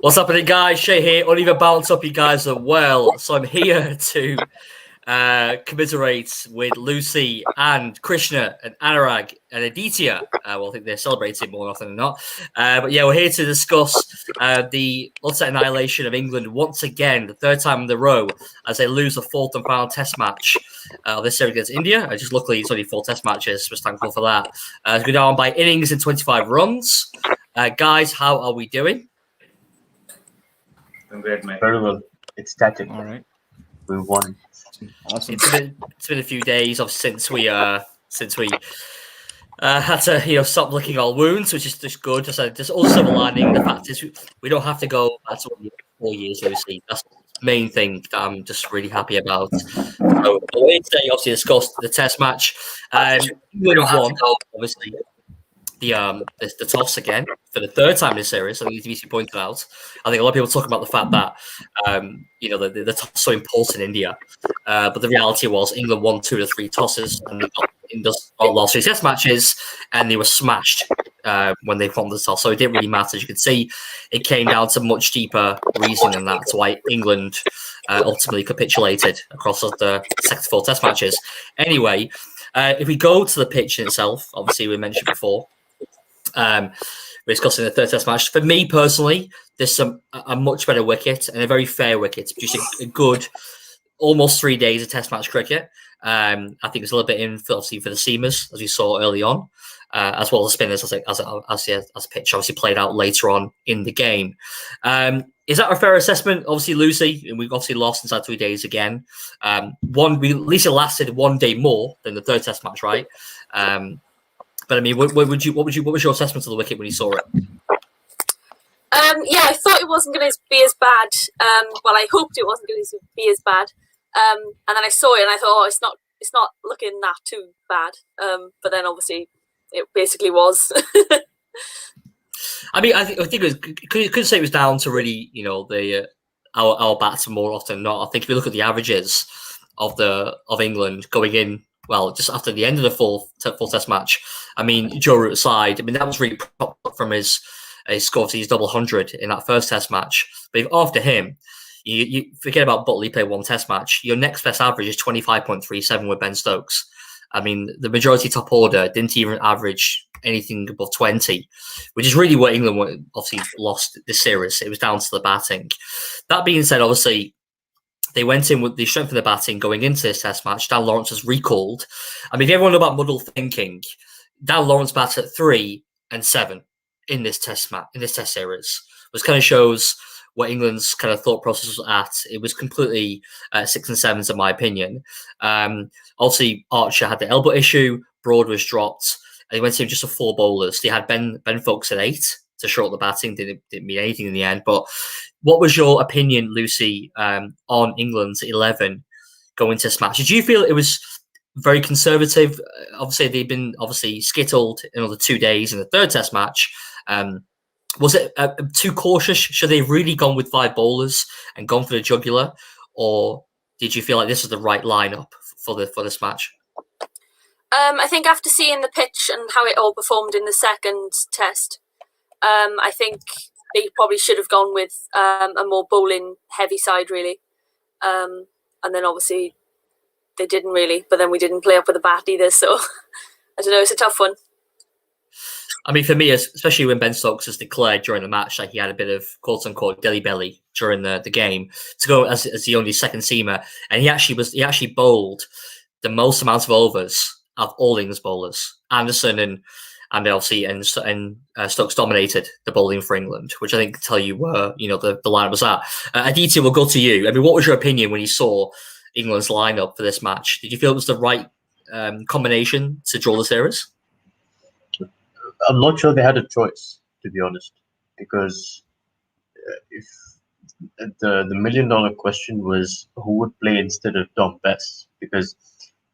What's happening, guys? Shay here. Oliver Bounce. Hope you guys are well. So I'm here to commiserate with Lucy and Krishna and Anurag and Aditya. Well, I think they're celebrating more often than not. But yeah, we're here to discuss the utter annihilation of England once again, the third time in a row, as they lose the fourth and final Test match this series against India. Just luckily, it's only 4 Test matches. Just thankful for that. It's go down by innings and 25 runs. Guys, how are we doing? I'm great, mate. Very well. It's static. All right. We won. Awesome. It's been a few days since we had to stop licking our wounds, which is just good. Just also aligning. The fact is we don't have to go back to 4 years, Lucy. That's the main thing that I'm just really happy about. So today, obviously, discussed the Test match. We don't have to go, obviously. The toss again for the third time in this series. I think as you pointed out, I think a lot of people talk about the fact that the toss is so important in India, but the reality was England won 2 of the 3 tosses and they lost 3 Test matches, and they were smashed when they won the toss. So it didn't really matter. As you can see, it came down to much deeper reason than that. That's why England ultimately capitulated across the second 4 Test matches. Anyway, if we go to the pitch in itself, obviously we mentioned before. We're discussing the third Test match. For me personally, there's a much better wicket and a very fair wicket, producing a good almost 3 days of Test match cricket. I think it's a little bit in for the seamers, as we saw early on, as well as spinners, as pitch obviously played out later on in the game. Is that a fair assessment? Obviously, Lucy, and we've obviously lost inside 3 days again. At least it lasted 1 day more than the third Test match, right? But I mean, what was your assessment of the wicket when you saw it? Yeah, I thought it wasn't going to be as bad. Well, I hoped it wasn't going to be as bad. And then I saw it and I thought, oh, it's not looking that too bad. But then obviously it basically was. I mean, I think it was. Could say it was down to really, our bats more often than not. I think if you look at the averages of England going in. Well, just after the end of the full Test match, I mean, Joe Root aside, I mean, that was really propped up from his score to his double 100 in that first Test match. But if after him, you forget about Butley played 1 Test match, your next best average is 25.37 with Ben Stokes. I mean, the majority top order didn't even average anything above 20, which is really where England obviously lost this series. It was down to the batting. That being said, obviously, they went in with the strength of the batting going into this Test match. Dan Lawrence was recalled. I mean, if everyone know about muddled thinking, Dan Lawrence bats at 3 and 7 in this Test series, which kind of shows what England's kind of thought process was at. It was completely 6 and 7s, in my opinion. Obviously, Archer had the elbow issue. Broad was dropped. And they went in just 4 bowlers. They had Ben Foakes at 8 to short the batting. Didn't mean anything in the end, but. What was your opinion, Lucy, on England's 11 going to this match? Did you feel it was very conservative? Obviously, they've been skittled in another 2 days in the third Test match. Was it too cautious? Should they have really gone with 5 bowlers and gone for the jugular, or did you feel like this was the right lineup for this match? I think after seeing the pitch and how it all performed in the second Test, I think. They probably should have gone with a more bowling heavy side, really. And then obviously they didn't really, but then we didn't play up with the bat either. So I don't know, it's a tough one. I mean, for me, especially when Ben Stokes has declared during the match that he had a bit of quote unquote dilly belly during the game to go as the only second seamer, and he actually bowled the most amount of overs of all England's bowlers. Anderson and obviously Stokes dominated the bowling for England, which I think tell you where the line was at. Aditya, we'll go to you. I mean, what was your opinion when you saw England's lineup for this match? Did you feel it was the right combination to draw the series? I'm not sure they had a choice, to be honest, because if the $1 million question was who would play instead of Dom Bess, because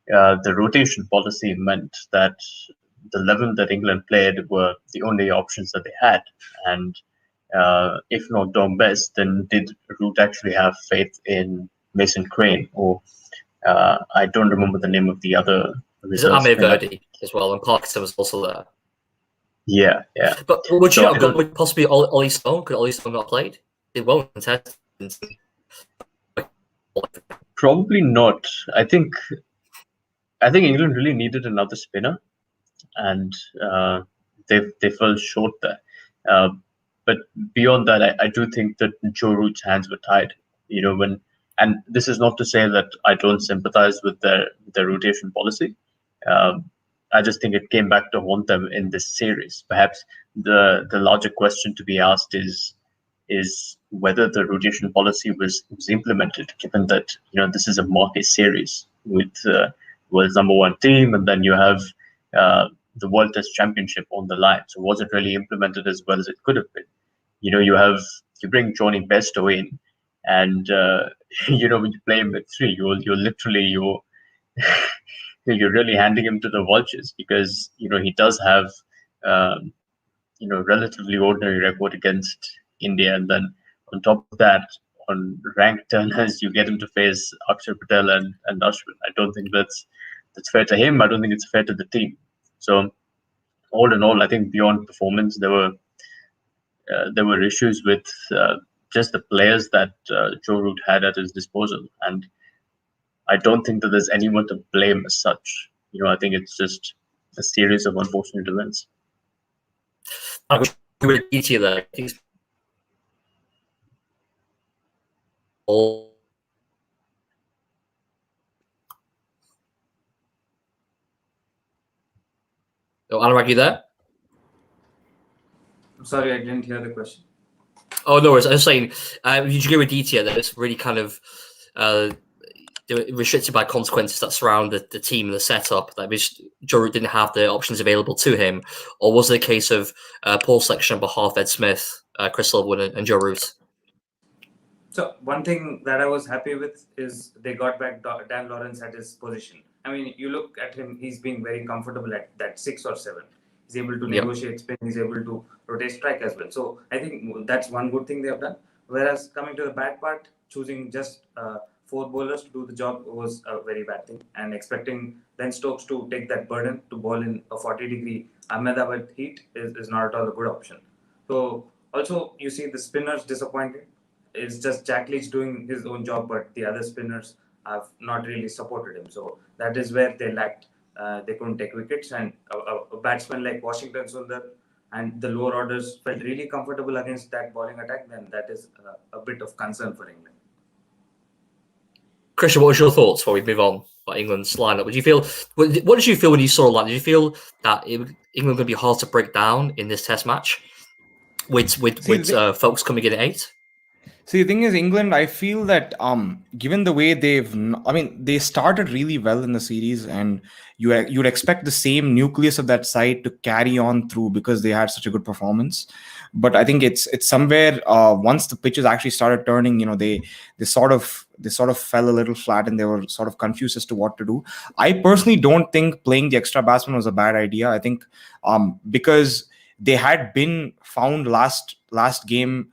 the rotation policy meant that the 11 that England played were the only options that they had. And if not Dom Bess, then did Root actually have faith in Mason Crane? Or I don't remember the name of the other. Is it Amir Verdi as well? And Parkinson was also there. Yeah. But would you not go with possibly Ollie Stone? Could Ollie Stone not played? did well in Test. Probably not. I think England really needed another spinner, and they fell short there. Uh, but beyond that, I do think that Joe Root's hands were tied. And this is not to say that I don't sympathize with their rotation policy. I just think it came back to haunt them in this series. Perhaps the larger question to be asked is whether the rotation policy was implemented, given that this is a marquee series with world's number one team, and then you have the World Test Championship on the line. So was it really implemented as well as it could have been? You bring Johnny Bairstow in, and when you play him at 3, you're literally you're really handing him to the vultures, because he does have relatively ordinary record against India, and then on top of that, on ranked turners, you get him to face Akshar Patel and Ashwin. I don't think that's fair to him. I don't think it's fair to the team. So all in all, I think beyond performance, there were issues with just the players that Joe Root had at his disposal, and I don't think that there's anyone to blame as such. I think it's just a series of unfortunate events. I would agree with Aditya there. Oh, Anurag, you there? I'm sorry, I didn't hear the question. Oh, no worries. I was saying, you agree with Aditya that it's really kind of restricted by consequences that surround the team and the setup, that Joe Root didn't have the options available to him? Or was it a case of poor selection on behalf of Ed Smith, Chris Silverwood, and Joe Root? So one thing that I was happy with is they got back Dan Lawrence at his position. I mean, you look at him, he's being very comfortable at that 6 or 7. He's able to negotiate spin, he's able to rotate strike as well. So I think that's one good thing they have done. Whereas coming to the bad part, choosing just 4 bowlers to do the job was a very bad thing. And expecting Ben Stokes to take that burden to bowl in a 40-degree Ahmedabad heat is not at all a good option. So also you see the spinners disappointed. It's just Jack Leach doing his own job, but the other spinners have not really supported him. So that is where they lacked. They couldn't take wickets, and a batsman like Washington Sundar and the lower orders felt really comfortable against that bowling attack. Then that is a bit of concern for England. Krishna, what was your thoughts before we move on about England's lineup? What did you feel when you saw the lineup? Did you feel that England going to be hard to break down in this Test match with folks coming in at 8? See, the thing is, England, I feel that given the way they started really well in the series, and you'd expect the same nucleus of that side to carry on through because they had such a good performance. But I think it's somewhere once the pitches actually started turning, they sort of fell a little flat, and they were sort of confused as to what to do. I personally don't think playing the extra batsman was a bad idea. I think because they had been found last game.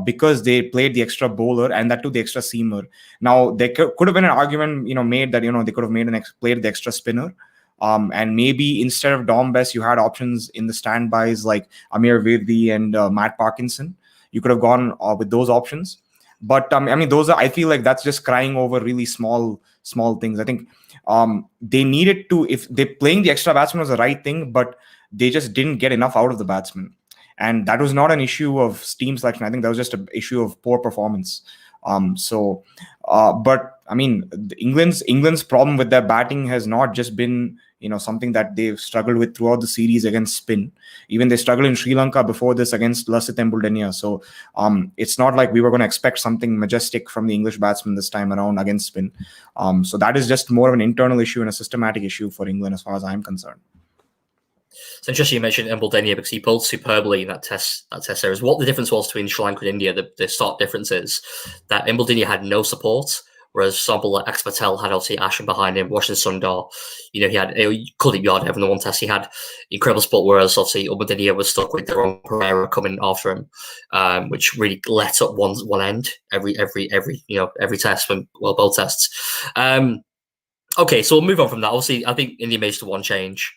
Because they played the extra bowler, and that too the extra seamer. Now there could have been an argument, made that they could have played the extra spinner, and maybe instead of Dom Bess, you had options in the standbys like Amir Virdi and Matt Parkinson. You could have gone with those options, but I feel like that's just crying over really small things. I think they needed to, if they playing the extra batsman was the right thing, but they just didn't get enough out of the batsman. And that was not an issue of team selection. I think that was just an issue of poor performance. But I mean, England's problem with their batting has not just been something that they've struggled with throughout the series against spin. Even they struggled in Sri Lanka before this against Lasith and Buldenia. So it's not like we were going to expect something majestic from the English batsmen this time around against spin. So that is just more of an internal issue and a systematic issue for England as far as I'm concerned. It's interesting you mentioned Buldenia because he bowled superbly in that test series. What the difference was between Sri Lanka and India, the stark difference is that Buldenia had no support, whereas, for example, like Axar Patel had obviously Ashwin behind him, Washington Sundar. He had Kuldeep Yadav in the one test. He had incredible support, whereas obviously Buldenia was stuck with their own Pereira coming after him, which really let up one end every test when both tests. Okay, so we'll move on from that. Obviously, I think India made the one change.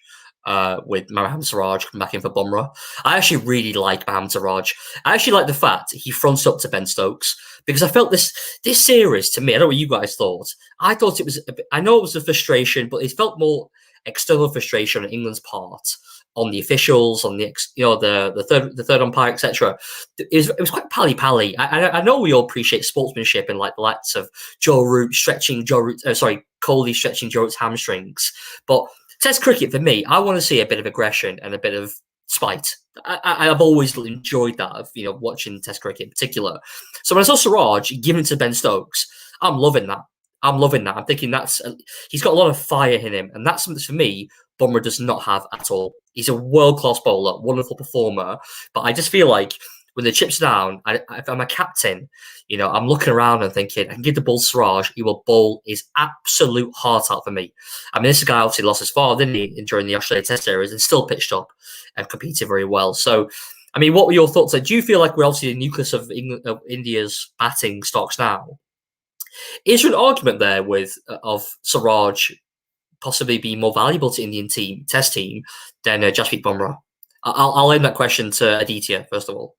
with Mohammad Siraj coming back in for Bumrah. I actually really like Mohammad Siraj. I actually like the fact he fronts up to Ben Stokes, because I felt this series, to me, I don't know what you guys thought. I thought it was, I know it was a frustration, but it felt more external frustration on England's part, on the officials, on the the third umpire, etc. It was quite pally-pally. I know we all appreciate sportsmanship and like the likes of Coley stretching Joe Root's hamstrings, but Test cricket, for me, I want to see a bit of aggression and a bit of spite. I've always enjoyed that, of watching Test cricket in particular. So when I saw Siraj giving it to Ben Stokes, I'm loving that. I'm thinking he's got a lot of fire in him, and that's something for me Bumrah does not have at all. He's a world-class bowler, wonderful performer, but I just feel like when the chips down, if I'm a captain, I'm looking around and thinking, I can give the ball to Siraj, he will bowl his absolute heart out for me. I mean, this guy obviously lost his father, didn't he, during the Australia Test series, and still pitched up and competed very well. So, I mean, what were your thoughts? Do you feel like we're obviously the nucleus of India's batting stocks now? Is there an argument there of Siraj possibly being more valuable to Indian Test team than Jasprit Bumrah? I'll end that question to Aditya first of all.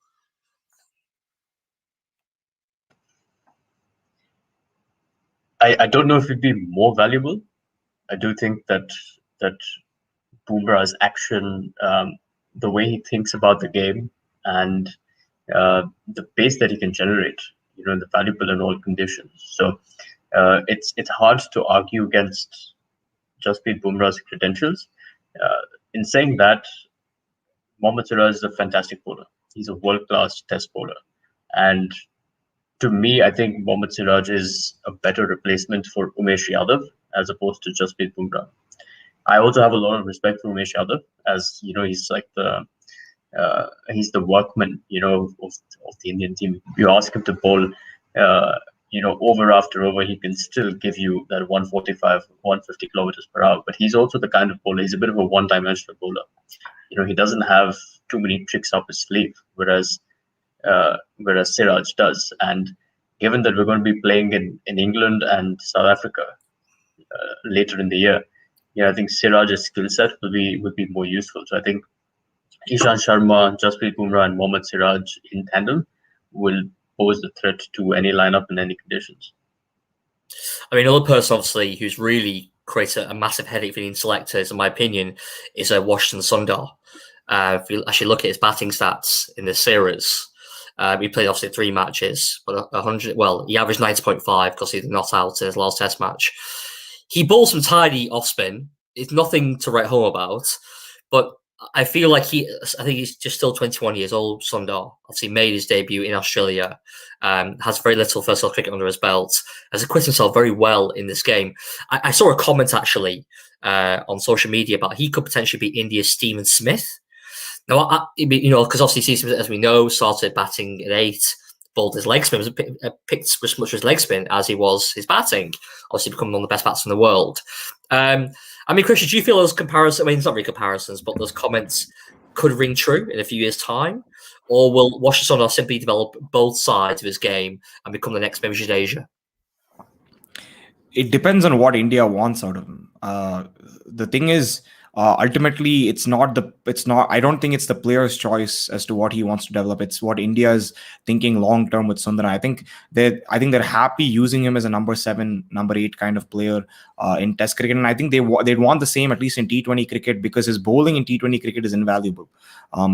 I don't know if it'd be more valuable. I do think that Bumrah's action, the way he thinks about the game, and the pace that he can generate, the valuable in all conditions. So it's hard to argue against Jasprit Bumrah's credentials. In saying that, Mohammad Siraj is a fantastic bowler. He's a world-class Test bowler, and to me, I think Mohammad Siraj is a better replacement for Umesh Yadav as opposed to Jasprit Bumrah. I also have a lot of respect for Umesh Yadav, as he's like he's the workman, of the Indian team. You ask him to bowl, over after over, he can still give you that 145, 150 kilometers per hour. But he's also the kind of bowler. He's a bit of a one-dimensional bowler. He doesn't have too many tricks up his sleeve, whereas Siraj does. And given that we're going to be playing in England and South Africa later in the year, I think Siraj's skill set will be more useful. So I think Ishant Sharma, Jasprit Bumrah, and Mohammad Siraj in tandem will pose the threat to any lineup in any conditions. I mean, another person obviously who's really created a massive headache for the Indian selectors, in my opinion, is Washington Sundar. If you actually look at his batting stats in this series, he played obviously 3 matches, but 100. Well, he averaged 90.5 because he was not out in his last Test match. He bowls some tidy off spin. It's nothing to write home about, but I feel like I think he's just still 21 years old. Sundar obviously made his debut in Australia, has very little first-class cricket under his belt, has acquitted himself very well in this game. I saw a comment actually on social media about he could potentially be India's Stephen Smith. Now, because obviously Stephen Smith, as we know, started batting at 8, bowled his leg spin, was picked as much his leg spin as he was his batting, obviously becoming one of the best batsmen in the world. I mean, Krishna, do you feel those comparisons, I mean, it's not really comparisons, but those comments could ring true in a few years' time? Or will Washington simply develop both sides of his game and become the next Mehdi Jadeja? It depends on what India wants out of him. The thing is, ultimately, I don't think it's the player's choice as to what he wants to develop. It's what India is thinking long term with Sundar. I think they're happy using him as a number 7, number 8 kind of player in Test cricket, and I think they'd want the same at least in T20 cricket, because his bowling in T20 cricket is invaluable.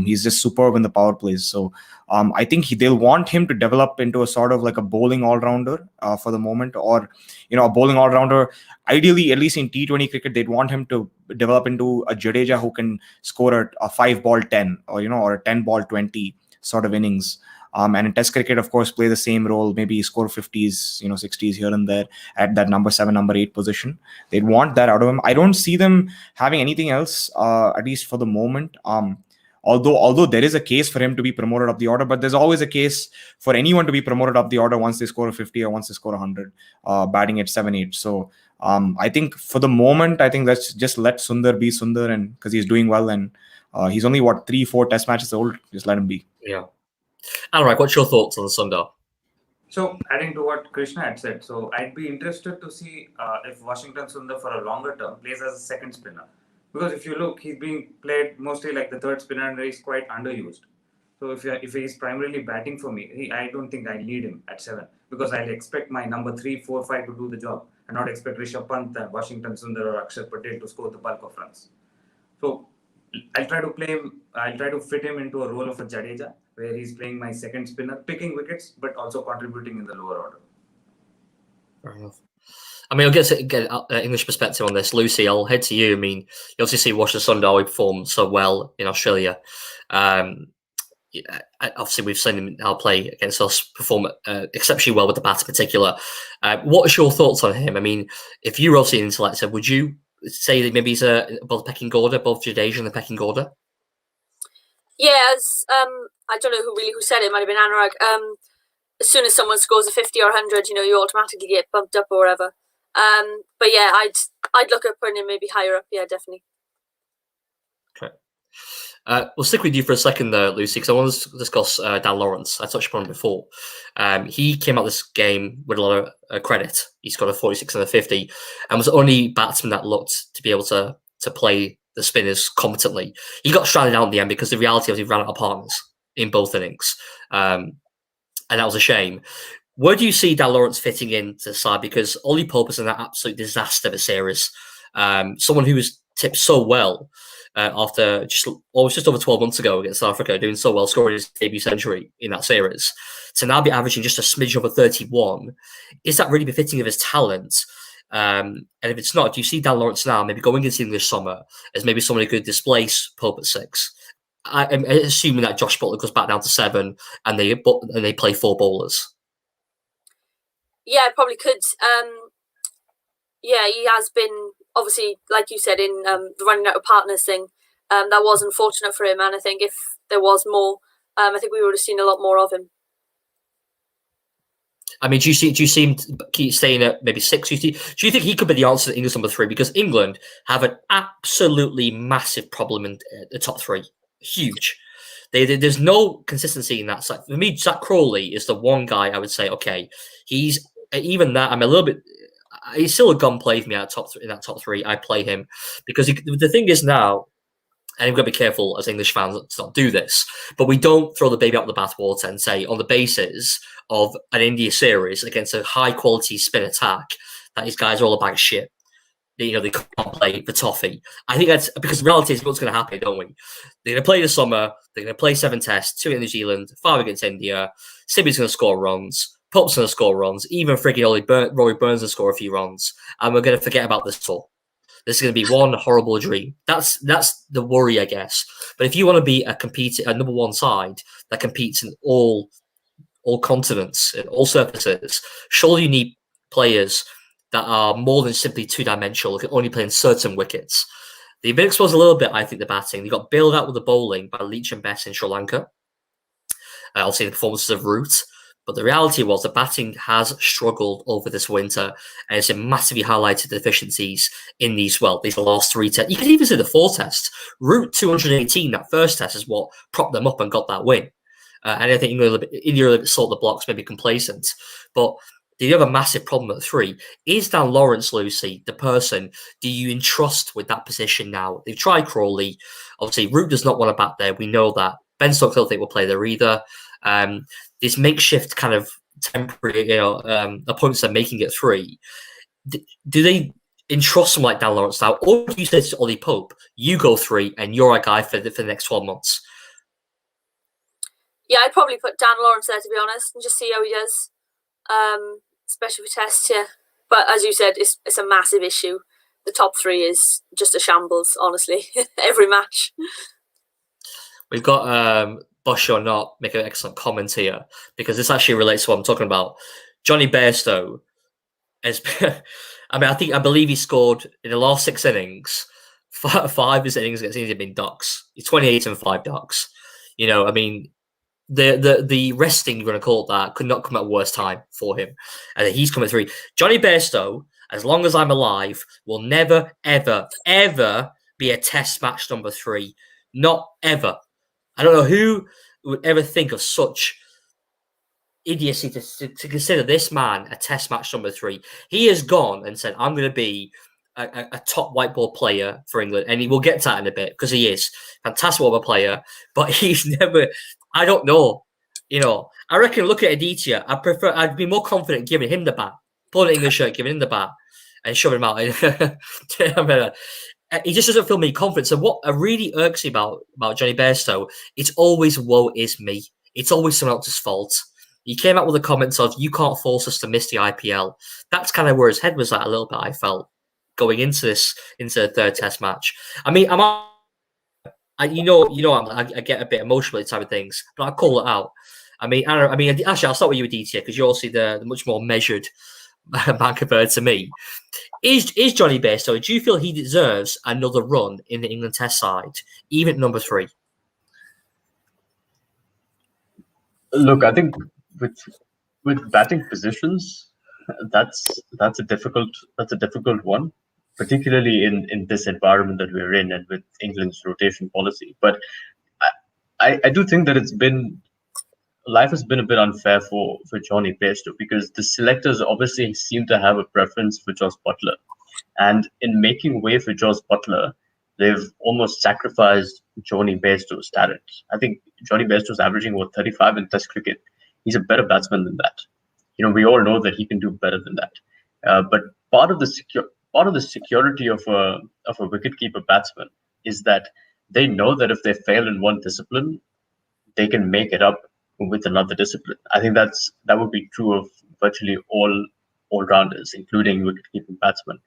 He's just superb in the power plays. So I think they'll want him to develop into a sort of like a bowling all-rounder for the moment, or a bowling all-rounder. Ideally, at least in T20 cricket, they'd want him to develop into a Jadeja who can score a 5-ball 10 or a 10-ball 20 sort of innings. And in Test cricket, of course, play the same role, maybe score 50s, 60s here and there at that number 7, number 8 position. They'd want that out of him. I don't see them having anything else, at least for the moment. Although there is a case for him to be promoted up the order, but there's always a case for anyone to be promoted up the order once they score a 50 or once they score 100, batting at 7-8. So I think for the moment, I think let's just let Sundar be Sundar, and because he's doing well, and he's only 3-4 Test matches old. Just let him be. Yeah. Anurag, what's your thoughts on Sundar? So, adding to what Krishna had said, so I'd be interested to see if Washington Sundar for a longer term plays as a second spinner. Because if you look, he's being played mostly like the third spinner and he's quite underused. So if he's primarily batting for me, I don't think I need him at 7 because I'll expect my number 3, 4, 5 to do the job and not expect Rishabh Pant, Washington Sundar or Akshar Patel to score the bulk of runs. So I'll try to play him. I'll try to fit him into a role of a Jadeja where he's playing my second spinner, picking wickets but also contributing in the lower order. Fair enough. I mean, I'll get English perspective on this. Lucy, I'll head to you. I mean, you obviously see Washington Sundar perform so well in Australia. Obviously, we've seen him now play against us perform exceptionally well with the bat in particular. What are your thoughts on him? I mean, if you were obviously an intellector, would you say that maybe he's above the pecking order, above Jadeja in the pecking order? Yeah, as I don't know who said it. It might have been Anurag. As soon as someone scores a 50 or 100, you automatically get bumped up or whatever. But yeah, I'd look at putting him maybe higher up. Yeah, definitely. Okay. We'll stick with you for a second there, Lucy, because I want to discuss Dan Lawrence. I touched upon him before. He came out this game with a lot of credit. He scored a 46 and a 50 and was the only batsman that looked to be able to play the spinners competently. He got stranded out in the end because the reality was he ran out of partners in both innings. And that was a shame. Where do you see Dan Lawrence fitting into the side? Because Ollie Pope is an absolute disaster of a series. Someone who was tipped so well after just over 12 months ago against South Africa, doing so well, scoring his debut century in that series. To now be averaging just a smidge over 31, is that really befitting of his talent? And if it's not, do you see Dan Lawrence now maybe going into the English summer as maybe someone who could displace Pope at 6? I'm assuming that Josh Butler goes back down to 7 and they play 4 bowlers. Yeah, I probably could. Yeah, he has been, obviously, like you said, in the running out of partners thing. That was unfortunate for him, and I think if there was more, I think we would have seen a lot more of him. I mean, do you see him keep staying at maybe 6? Do you think he could be the answer to England's number 3? Because England have an absolutely massive problem in the top 3. Huge. There's no consistency in that side. For me, Zach Crawley is the one guy I would say, okay, he's even that. I'm a little bit. He's still a gun play for me at in that top 3. I play him because the thing is now, and we've got to be careful as English fans to not do this, but we don't throw the baby out the bathwater and say on the basis of an India series against a high quality spin attack that these guys are all a bag of shit. They can't play the toffee. I think that's because the reality is what's going to happen, don't we? They're going to play the summer. They're going to play 7 tests, 2 in New Zealand, 5 against India. Sibby's going to score runs. Pope's going to score runs. Even frigging Rory Burns will score a few runs. And we're going to forget about this tour. This is going to be one horrible dream. That's the worry, I guess. But if you want to be a number 1 side that competes in all continents, in all surfaces, surely you need players that are more than simply 2-dimensional, can only play in certain wickets. They've been exposed a little bit, I think, the batting. They got bailed out with the bowling by Leach and Bess in Sri Lanka. Obviously, the performances of Root. But the reality was the batting has struggled over this winter, and it's massively highlighted the deficiencies in these last 3 tests. You could even say the 4 tests. Root 218, that first test, is what propped them up and got that win. And I think India a little bit sort the blocks, maybe complacent. But you have a massive problem at 3. Is Dan Lawrence, Lucy, the person do you entrust with that position now? They've tried Crawley. Obviously, Root does not want to bat there. We know that. Ben Stokes don't think will play there either. This makeshift kind of temporary opponents are making it 3. Do they entrust someone like Dan Lawrence now? Or do you say to Ollie Pope, you go 3 and you're our guy for the next 12 months? Yeah, I'd probably put Dan Lawrence there, to be honest, and just see how he does. Especially for tests, yeah. But as you said, it's a massive issue. The top 3 is just a shambles, honestly. Every match. We've got Bush or Not make an excellent comment here because this actually relates to what I'm talking about. Johnny Bairstow has been, I believe he scored in the last 6 innings. 5 of his innings against India have been ducks. He's 28 and 5 ducks. The resting, you're going to call it that, could not come at a worse time for him. And he's coming 3. Johnny Bairstow, as long as I'm alive, will never, ever, ever be a test match number 3. Not ever. I don't know who would ever think of such idiocy to consider this man a test match number 3. He has gone and said, I'm going to be a top white ball player for England, and we'll get to that in a bit because he is fantastic white ball player, but he's never. I don't know. I reckon. Look at Aditya. I'd be more confident giving him the bat, pulling English shirt, giving him the bat, and shoving him out. He just doesn't feel me confidence. And what really irks me about Johnny Bairstow, it's always woe is me. It's always someone else's fault. He came out with the comments of "you can't force us to miss the IPL." That's kind of where his head was at a little bit. I felt going into the third Test match. I mean, I get a bit emotional at type of things, but I call it out. I mean, actually, I'll start with you, Aditya, because you're obviously the much more measured man compared to me. Is Johnny Bairstow? Do you feel he deserves another run in the England Test side, even at number 3? Look, I think with batting positions, that's a difficult one, particularly in this environment that we're in and with England's rotation policy. But I do think that life has been a bit unfair for Johnny Bairstow, because the selectors obviously seem to have a preference for Jos Buttler. And in making way for Jos Buttler, they've almost sacrificed Johnny Bairstow's talent. I think Johnny Bairstow's averaging 35 in Test cricket. He's a better batsman than that. We all know that he can do better than that. But part of the security of a wicketkeeper batsman is that they know that if they fail in one discipline, they can make it up with another discipline. I think that would be true of virtually all rounders, including wicket-keeping batsmen.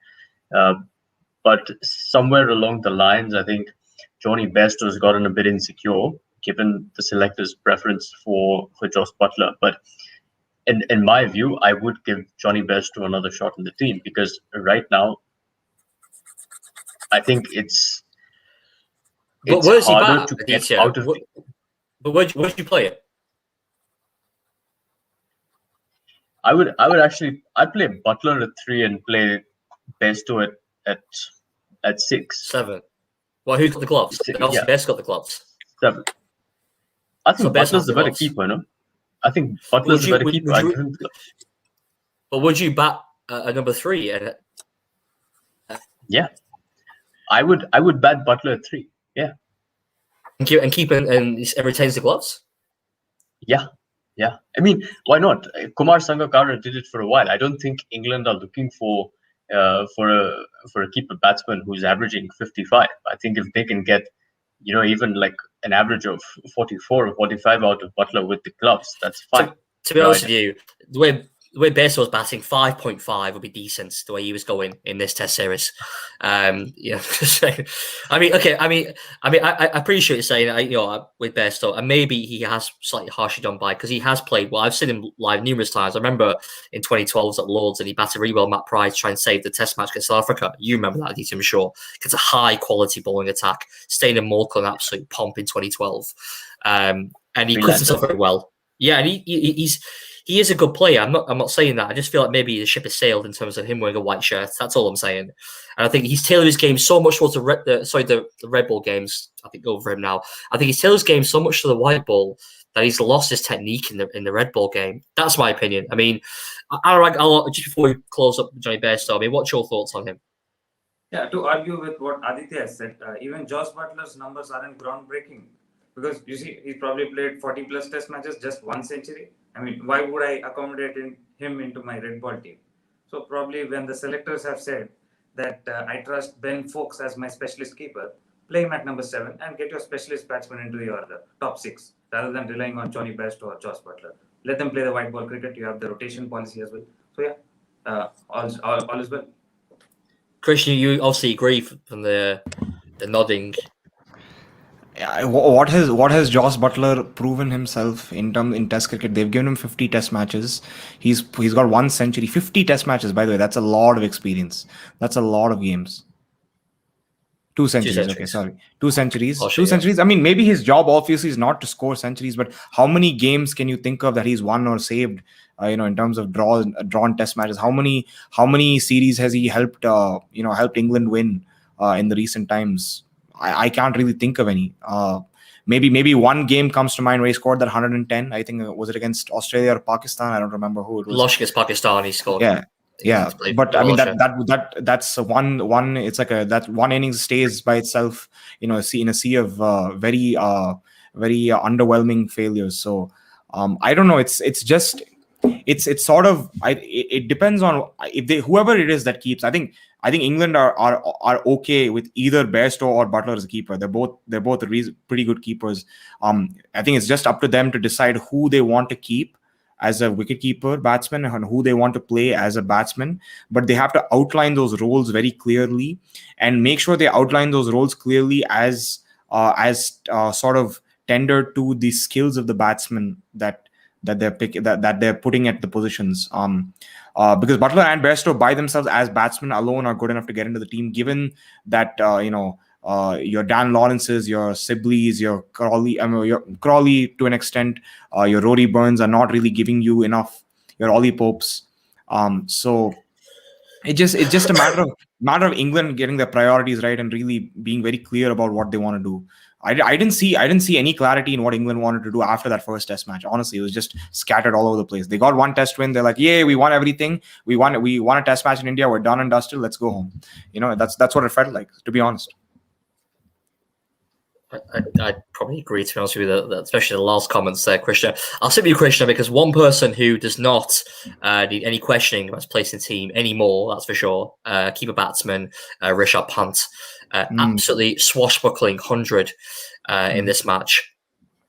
But somewhere along the lines, I think Johnny Bairstow has gotten a bit insecure, given the selector's preference for Jos Buttler. But in my view, I would give Johnny Bairstow another shot in the team, because right now, I think it's harder to get out of. But where'd you play it? I'd play Buttler at 3 and play Bairstow at 6. 7. Well, who's got the gloves? Obviously, Bairstow got the gloves. 7. I think Butler's the better keeper, no? I think Butler's the better keeper. But would you bat a number 3? Yeah, I would bat Buttler at 3. Yeah, and keep and retains the gloves. Yeah. I mean, why not? Kumar Sangakkara did it for a while. I don't think England are looking for a keeper batsman who's averaging 55. I think if they can get, even like an average of 44 or 45 out of Buttler with the gloves, that's fine. To be honest with you, the way Bairstow was batting, 5.5 would be decent. The way he was going in this Test series, I appreciate you saying with Bairstow, and maybe he has slightly harshly done by, because he has played well. I've seen him live numerous times. I remember in 2012 at Lords, and he batted really well. Matt Price trying to save the Test match against South Africa. You remember that, I'm sure. It's a high quality bowling attack. Staying in Morkel, an absolute pomp in 2012, and he cuts himself very well. Yeah, and he is a good player. I'm not saying that. I just feel like maybe the ship has sailed in terms of him wearing a white shirt. That's all I'm saying. And I think he's tailored his game so much towards the red ball games. I think over him now. I think he's tailored his game so much to the white ball that he's lost his technique in the red ball game. That's my opinion. I mean, Anurag, just before we close up Johnny Bairstow, I mean, what's your thoughts on him? Yeah, to argue with what Aditya has said, even Jos Buttler's numbers aren't groundbreaking, because you see, he's probably played 40 plus Test matches, just 1 century. I mean, why would I accommodate him into my red ball team? So probably when the selectors have said that I trust Ben Foakes as my specialist keeper, play him at number 7 and get your specialist batsman into your top 6, rather than relying on Johnny Bairstow or Jos Buttler. Let them play the white ball cricket. You have the rotation policy as well. So yeah, all is well. Krishna, you obviously agree from the nodding. What has Jos Buttler proven himself in Test cricket? They've given him 50 Test matches. He's got 1 century, 50 Test matches. By the way, that's a lot of experience. That's a lot of games. 2 centuries. Okay, sorry, 2 centuries. Oh, 2 centuries. I mean, maybe his job obviously is not to score centuries, but how many games can you think of that he's won or saved? In terms of drawn Test matches, how many series has he helped England win in the recent times? I can't really think of any. Maybe one game comes to mind where he scored that 110. I think was it against Australia or Pakistan? I don't remember who it was. Lost against Pakistan, he scored. Yeah. Yeah, He's played but I well mean this year. that's one. It's like that one inning stays by itself, in a sea of very underwhelming failures. So I don't know. It's sort of it depends on if they whoever it is that keeps. I think England are okay with either Bairstow or Butler as a keeper. They're both pretty good keepers. I think it's just up to them to decide who they want to keep as a wicketkeeper batsman and who they want to play as a batsman. But they have to outline those roles very clearly and make sure they outline those roles clearly as sort of tendered to the skills of the batsman that they're putting at the positions. Because Butler and Bairstow by themselves as batsmen alone are good enough to get into the team, given that your Dan Lawrences, your Sibleys, your Crawley to an extent, your Rory Burns are not really giving you enough. Your Ollie Popes. So it's just a matter of England getting their priorities right and really being very clear about what they want to do. I didn't see any clarity in what England wanted to do after that first Test match. Honestly, it was just scattered all over the place. They got one Test win. They're like, "Yay, we won everything. We won a Test match in India. We're done and dusted. Let's go home." That's what it felt like, to be honest. I'd probably agree, to be honest with you, that especially the last comments there, Krishna. I'll sit with you, Krishna, because one person who does not need any questioning about his place in the team anymore, that's for sure, keeper batsman Rishabh Pant. Absolutely swashbuckling 100 in this match.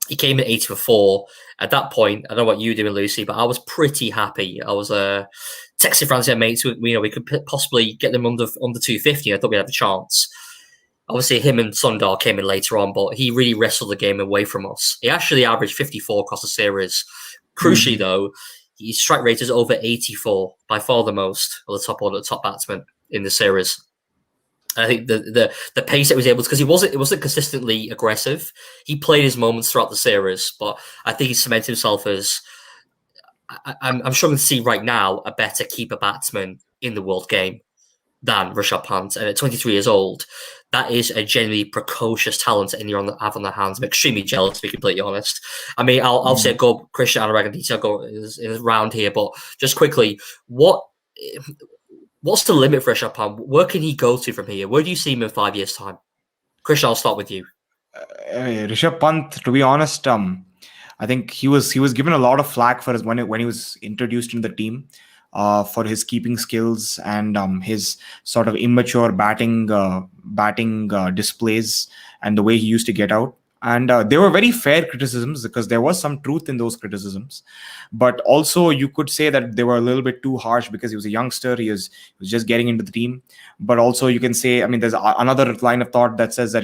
He came in 80 for 4. At that point, I don't know what you were doing, Lucy, but I was pretty happy. I was texting friends and mates. We could possibly get them under 250. I thought we'd have a chance. Obviously, him and Sundar came in later on, but he really wrestled the game away from us. He actually averaged 54 across the series. Crucially, though, his strike rate is over 84, by far the most of the top batsman in the series. I think the pace that he was able to, because it wasn't consistently aggressive. He played his moments throughout the series, but I think he cemented himself as I'm struggling to see right now a better keeper batsman in the world game than Rishabh Pant. And at 23 years old, that is a genuinely precocious talent that India have on their hands. I'm extremely jealous, to be completely honest. I mean, I'll say go Krishna Anurag and Aditya go in round here, but just quickly, what's the limit for Rishabh Pant? Where can he go to from here? Where do you see him in 5 years' time? Krishna, I'll start with you. Rishabh Pant, to be honest, I think he was given a lot of flack for when he was introduced into the team. For his keeping skills and his sort of immature batting displays and the way he used to get out. And they were very fair criticisms because there was some truth in those criticisms. But also you could say that they were a little bit too harsh because he was a youngster. He was just getting into the team. But also you can say, I mean, there's another line of thought that says that,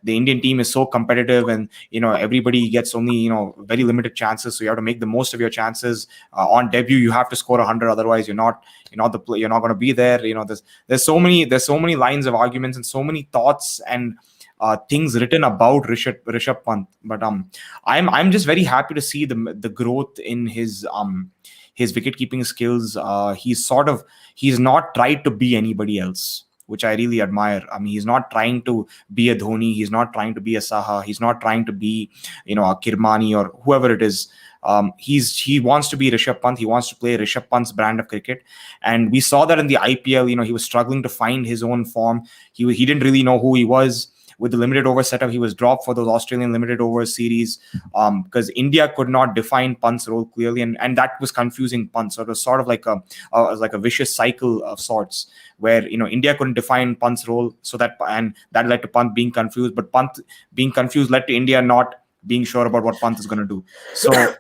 the Indian team is so competitive and, everybody gets only, very limited chances. So you have to make the most of your chances. On debut, you have to score 100. Otherwise, you're not going to be there. There's so many lines of arguments and so many thoughts and things written about Rishabh Pant, but I'm just very happy to see the growth in his wicket keeping skills. He's not tried to be anybody else, which I really admire. I mean, he's not trying to be a Dhoni, he's not trying to be a Saha, he's not trying to be a Kirmani or whoever it is. He wants to be Rishabh Pant. He wants to play Rishabh Pant's brand of cricket, and we saw that in the IPL. He was struggling to find his own form. He didn't really know who he was. With the limited over setup, he was dropped for those Australian limited over series because India could not define Pant's role clearly, and that was confusing Pant. So it was sort of like a vicious cycle of sorts where India couldn't define Pant's role, that led to Pant being confused. But Pant being confused led to India not being sure about what Pant is going to do. So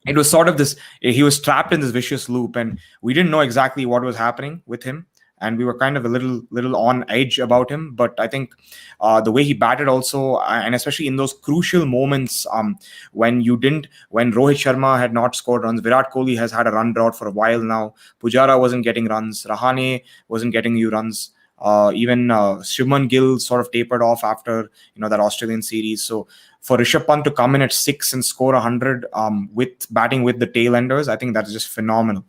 it was sort of this. He was trapped in this vicious loop, and we didn't know exactly what was happening with him. And we were kind of a little on edge about him. But I think the way he batted also, and especially in those crucial moments when Rohit Sharma had not scored runs, Virat Kohli has had a run drought for a while now. Pujara wasn't getting runs. Rahane wasn't getting you runs. Even Shubman Gill sort of tapered off after that Australian series. So for Rishabh Pant to come in at 6 and score 100 with batting with the tail enders, I think that's just phenomenal.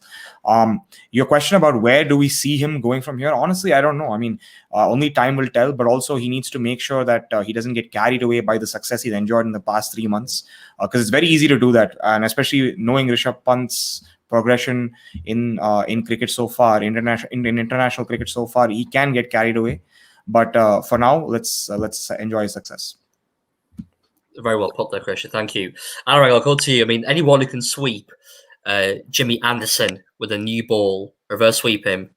Your question about where do we see him going from here? Honestly, I don't know. I mean, only time will tell, but also he needs to make sure that he doesn't get carried away by the success he's enjoyed in the past 3 months, because it's very easy to do that. And especially knowing Rishabh Pant's progression in cricket so far, in international cricket so far, he can get carried away. But for now, let's enjoy his success. Very well put there, Christian. Thank you. Anurag, I'll go to you. I mean, anyone who can sweep Jimmy Anderson with a new ball, reverse sweep him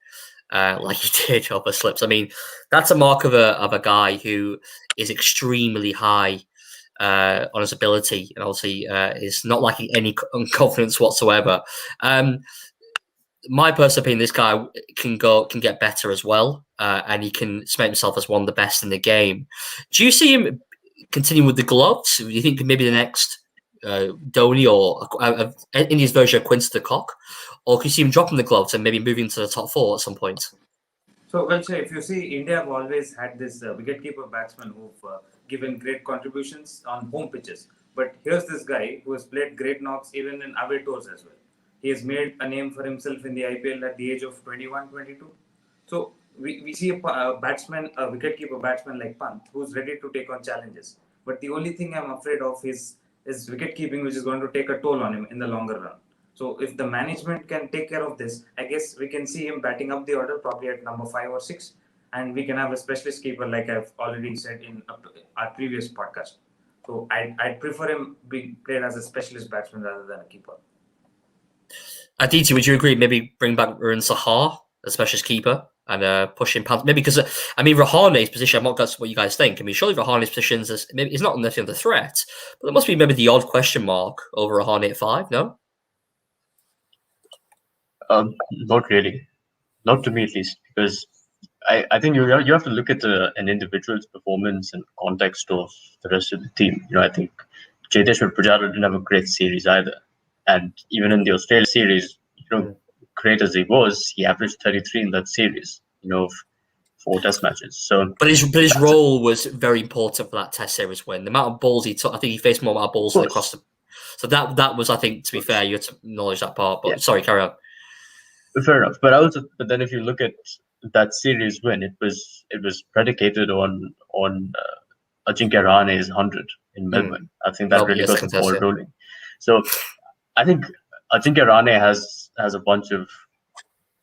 like he did over slips. I mean, that's a mark of a guy who is extremely high on his ability, and obviously is not lacking any confidence whatsoever. My personal opinion, this guy can get better as well, and he can cement himself as one of the best in the game. Do you see him continue with the gloves? Do you think maybe the next Dhoni or India's version of Quinton de Kock, or could you see him dropping the gloves and maybe moving to the top 4 at some point? So, well, sir, if you see, India have always had this wicketkeeper batsman who've given great contributions on home pitches. But here's this guy who has played great knocks even in away tours as well. He has made a name for himself in the IPL at the age of 21, 22. So we see a wicketkeeper batsman like Pant, who's ready to take on challenges. But the only thing I'm afraid of is wicket keeping, which is going to take a toll on him in the longer run. So if the management can take care of this, I guess we can see him batting up the order probably at number 5 or 6. And we can have a specialist keeper like I've already said in our previous podcast. So I'd prefer him being played as a specialist batsman rather than a keeper. Aditya, would you agree? Maybe bring back Arun Sahar as specialist keeper and push him past. Maybe because I mean Rahane's position. I'm not sure what you guys think. I mean, surely Rahane's position is maybe it's not necessarily under threat, but there must be maybe the odd question mark over Rahane at 5. No, not really, not to me at least, because I think you have to look at an individual's performance and context of the rest of the team. I think Cheteshwar Pujara didn't have a great series either. And even in the Australia series, great as he was, he averaged 33 in that series, 4 test matches. So, but his role was very important for that test series win. The amount of balls he took, I think he faced more amount of balls across the. So that was, I think, to be fair, you have to acknowledge that part. But sorry, carry on. Fair enough, but then if you look at that series win, it was predicated on Ajinkya Rahane's 100 in Melbourne. I think that really got the ball rolling. So. I think Ajinkya Rahane has a bunch of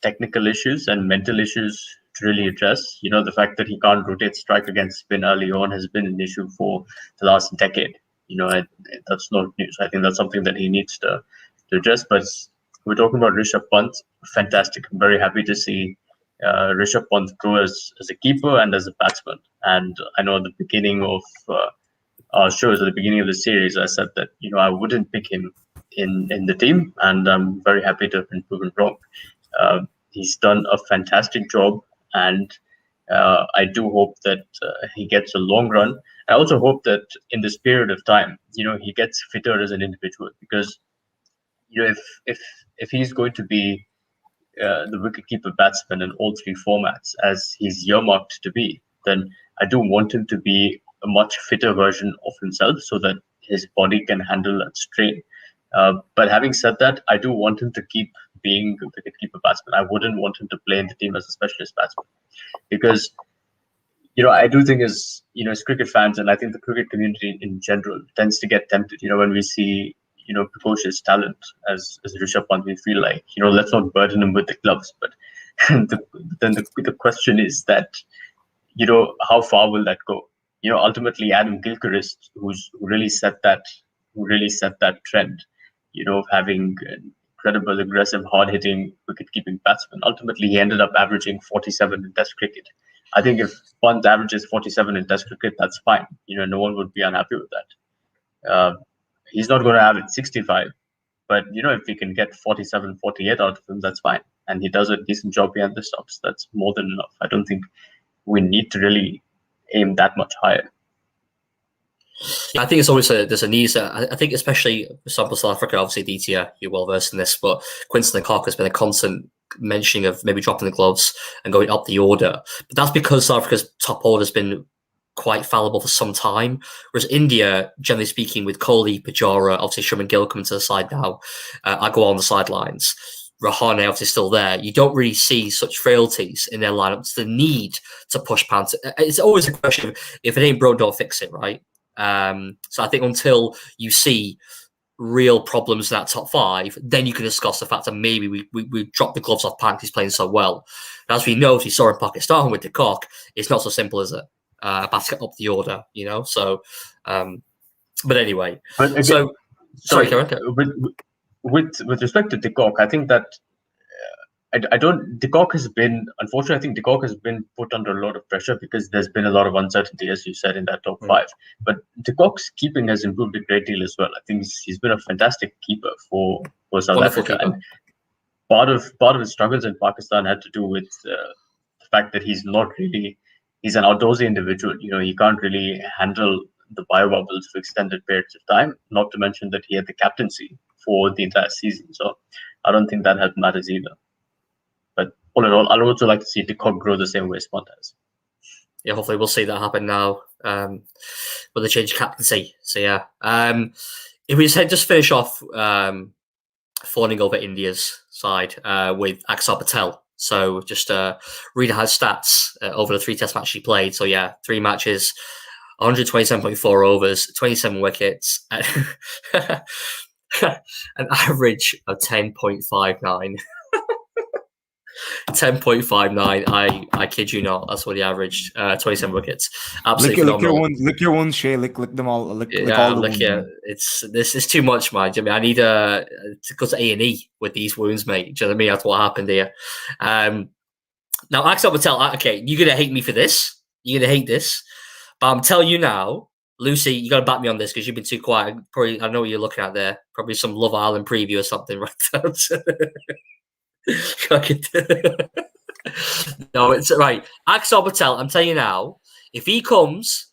technical issues and mental issues to really address. The fact that he can't rotate strike against spin early on has been an issue for the last decade. That's not news. I think that's something that he needs to address. But we're talking about Rishabh Pant. Fantastic. I'm very happy to see Rishabh Pant grow as a keeper and as a batsman. And I know at the beginning of our shows, at the beginning of the series, I said that I wouldn't pick him in the team, and I'm very happy to have been proven wrong. He's done a fantastic job, and I do hope that he gets a long run. I also hope that in this period of time, he gets fitter as an individual, because if he's going to be the wicketkeeper batsman in all 3 formats as he's earmarked to be, then I do want him to be a much fitter version of himself so that his body can handle that strain. But having said that, I do want him to keep being a wicketkeeper batsman. I wouldn't want him to play in the team as a specialist batsman, because I do think as cricket fans, and I think the cricket community in general tends to get tempted. When we see precocious talent as Rishabh Pant, we feel like let's not burden him with the gloves. But then the question is that how far will that go? Ultimately, Adam Gilchrist, who really set that trend. Of having an incredible, aggressive, hard-hitting, wicket-keeping batsman. Ultimately, he ended up averaging 47 in Test cricket. I think if Pant averages 47 in Test cricket, that's fine. No one would be unhappy with that. He's not going to have it 65, but if we can get 47, 48 out of him, that's fine. And he does a decent job behind the stops. That's more than enough. I don't think we need to really aim that much higher. I think it's always there's a need. I think especially for example, South Africa, obviously Aditya, you're well versed in this, but Quinton de Kock has been a constant mentioning of maybe dropping the gloves and going up the order. But that's because South Africa's top order has been quite fallible for some time, whereas India, generally speaking, with Kohli, Pujara, obviously Shubman Gill coming to the side now, Agarwal on the sidelines, Rahane obviously still there. You don't really see such frailties in their lineup. It's the need to push Pant. It's always a question of if it ain't broke, don't fix it, right? So I think until you see real problems in that top 5, then you can discuss the fact that maybe we dropped the gloves off Pant. He's playing so well. As we know, as we saw in Pakistan with the cock, it's not so simple, is it? Basket up the order, So, but anyway, But again, so sorry, Karen. With respect to De Kock, I think that I don't. De Kock has been, unfortunately, I think De Kock has been put under a lot of pressure because there's been a lot of uncertainty, as you said, in that top 5. But De Kock's keeping has improved a great deal as well. I think he's been a fantastic keeper for South Africa. And part of his struggles in Pakistan had to do with the fact that he's an outdoorsy individual. He can't really handle the bio bubbles for extended periods of time. Not to mention that he had the captaincy for the entire season. So I don't think that helped matters either. But all in all, I'd also like to see De Kock grow the same way Pant has. Yeah, hopefully we'll see that happen now with the change of captaincy. So yeah, if we just finish off fawning over India's side with Axar Patel. So just read her stats over the 3 test matches she played. So yeah, 3 matches, 127.4 overs, 27 wickets, an average of 10.59. 10.59. I kid you not. That's what he averaged. 27 wickets. Absolutely phenomenal. Lick your wounds, Shay. Lick them all. Lick all the wounds. Yeah, this is too much, man. I need to go to A&E with these wounds, mate. Do you know what I mean? That's what happened here. Now, Axar Patel. Okay, you're gonna hate me for this. You're gonna hate this, but I'm telling you now, Lucy, you gotta back me on this because you've been too quiet. Probably, I know what you're looking at there. Probably some Love Island preview or something, right? No, it's right. Axar Patel, I'm telling you now, if he comes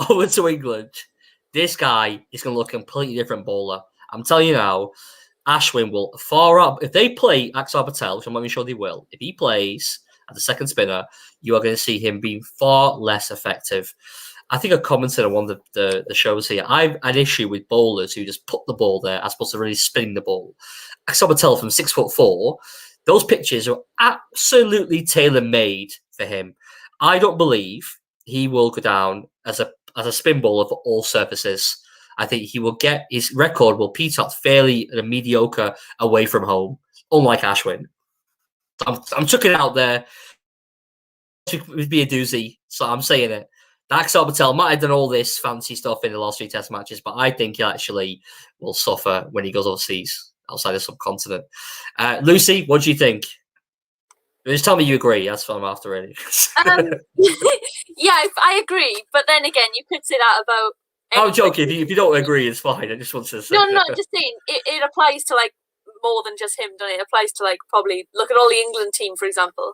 over to England, this guy is going to look a completely different bowler. I'm telling you now, Ashwin will far up. If they play Axar Patel, which I'm not even sure they will, if he plays as a second spinner, you are going to see him being far less effective. I think I commented on one of the shows here. I've an issue with bowlers who just put the ball there as opposed to really spinning the ball. Axar Patel from 6'4", those pitches are absolutely tailor-made for him. I don't believe he will go down as a spin bowler for all surfaces. I think he will get his record will peter out fairly mediocre away from home, unlike Ashwin. I'm chucking it out there. It would be a doozy, so I'm saying it. Axar Patel might have done all this fancy stuff in the last 3 test matches, but I think he actually will suffer when he goes overseas, outside the subcontinent. Lucy, what do you think? Just tell me you agree. That's what I'm after, really. Yeah, I agree. But then again, you could say that about. I'm joking. If you don't agree, it's fine. I just want to say. No, just saying. It applies to more than just him, doesn't it? It applies to probably look at all the England team, for example.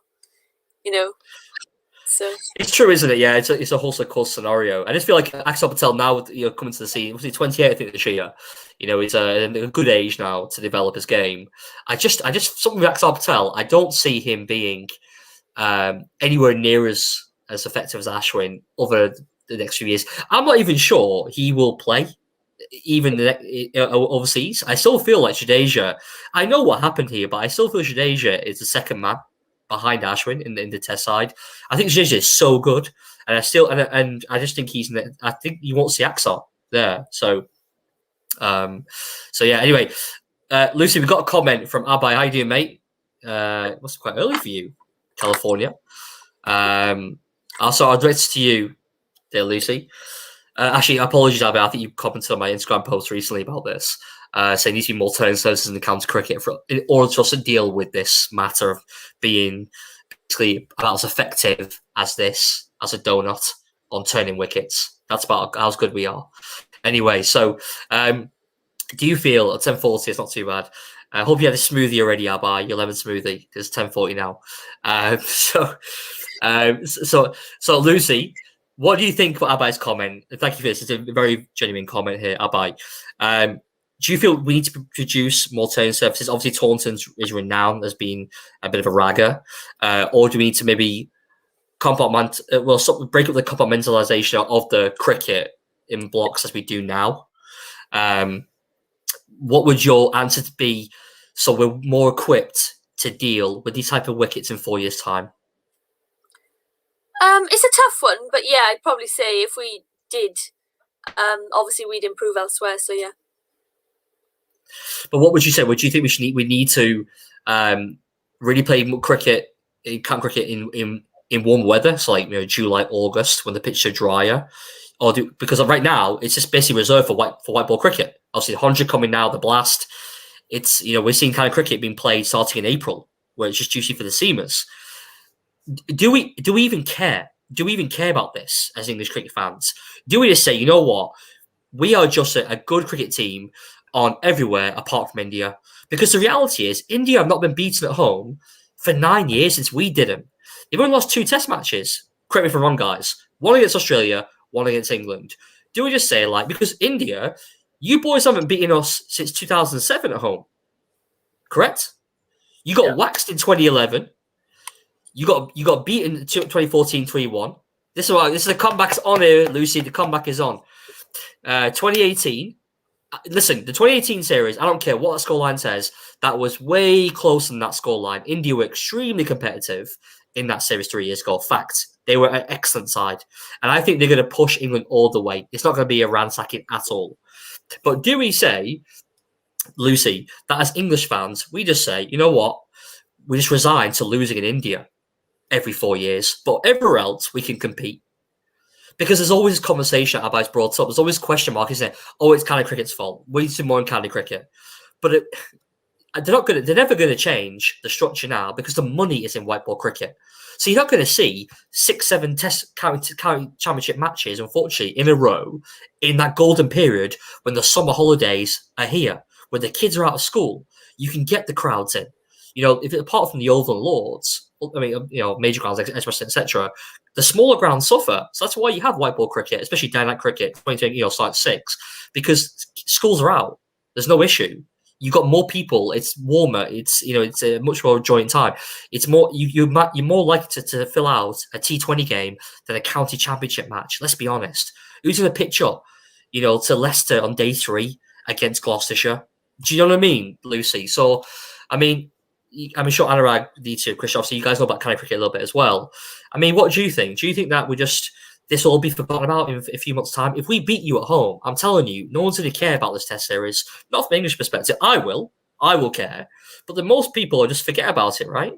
So it's true, isn't it? Yeah, it's a whole course scenario. I just feel like Axar Patel now, coming to the scene, was he 28? I think this year. He's a good age now to develop his game. I just something with Axar Patel. I don't see him being anywhere near as effective as Ashwin over the next few years. I'm not even sure he will play even overseas. I still feel like Jadeja. I know what happened here, but I still feel Jadeja is the second man behind Ashwin in the test side. I think Jadeja is so good, and I just think I think you won't see Axar there. So yeah. Anyway, Lucy, we got a comment from Abai. How you doing, mate? It must be quite early for you, California. Also, I'll direct it to you, dear Lucy. Actually, apologies, Abai. I think you commented on my Instagram post recently about this, saying there needs to be more turn services in the county cricket in order to also deal with this matter of being basically about as effective as a donut on turning wickets. That's about how good we are. Anyway, so do you feel at 10:40 it's not too bad? I hope you had a smoothie already, Abai, your lemon smoothie, because it's 10:40 now. So Lucy, what do you think about Abai's comment? Thank you for this. It's a very genuine comment here, Abai. Do you feel we need to produce more turning surfaces? Obviously, Taunton is renowned as being a bit of a ragger. Or do we need to maybe break up the compartmentalization of the cricket in blocks as we do now? What would your answer be so we're more equipped to deal with these type of wickets in 4 years' time? It's a tough one, but yeah, I'd probably say if we did, obviously we'd improve elsewhere. So yeah. But what would you say? Would you think we need to really play cricket, camp cricket in warm weather, so like July, August, when the pitches are drier, because right now it's just basically reserved for white ball cricket. Obviously, the 100 coming now, the Blast. It's we're seeing kind of cricket being played starting in April, where it's just juicy for the seamers. Do we even care? Do we even care about this as English cricket fans? Do we just say, you know what, we are just a good cricket team on everywhere apart from India? Because the reality is, India have not been beaten at home for 9 years since we did them. They've only lost 2 Test matches. Correct me if I'm wrong, guys. One against Australia, one against England. Do we just say, like, because India, you boys haven't beaten us since 2007 at home, correct? You got waxed in 2011. You got beaten in 2014 3-1. This is the comeback's on here, Lucy. The comeback is on. 2018. Listen, the 2018 series, I don't care what the scoreline says, that was way closer than that scoreline. India were extremely competitive in that series 3 years ago. Fact. They were an excellent side. And I think they're going to push England all the way. It's not going to be a ransacking at all. But do we say, Lucy, that as English fans, we just say, you know what? We just resign to losing in India every 4 years. But everywhere else, we can compete. Because there's always this conversation about brought up. There's always question mark, isn't it? Oh, it's county cricket's fault. We need to do more in county cricket. But they're never going to change the structure now because the money is in white ball cricket. So you're not going to see 6-7 Test county championship matches, unfortunately, in a row in that golden period when the summer holidays are here, when the kids are out of school. You can get the crowds in. If apart from the Oval Lords, I mean, major grounds, etc., the smaller grounds suffer. So that's why you have white ball cricket, especially day-night cricket, 2020, site 6, because schools are out. There's no issue. You've got more people. It's warmer. It's it's a much more enjoying time. It's more you're more likely to fill out a T20 game than a county championship match. Let's be honest. Who's going to pitch up, to Leicester on day 3 against Gloucestershire? Do you know what I mean, Lucy? So, I mean, I'm sure Anurag, Aditya, Krishna, obviously you guys know about county cricket a little bit as well. I mean, what do you think? Do you think that this will all be forgotten about in a few months' time? If we beat you at home, I'm telling you, no one's going to care about this Test series. Not from an English perspective. I will care. But the most people will just forget about it, right?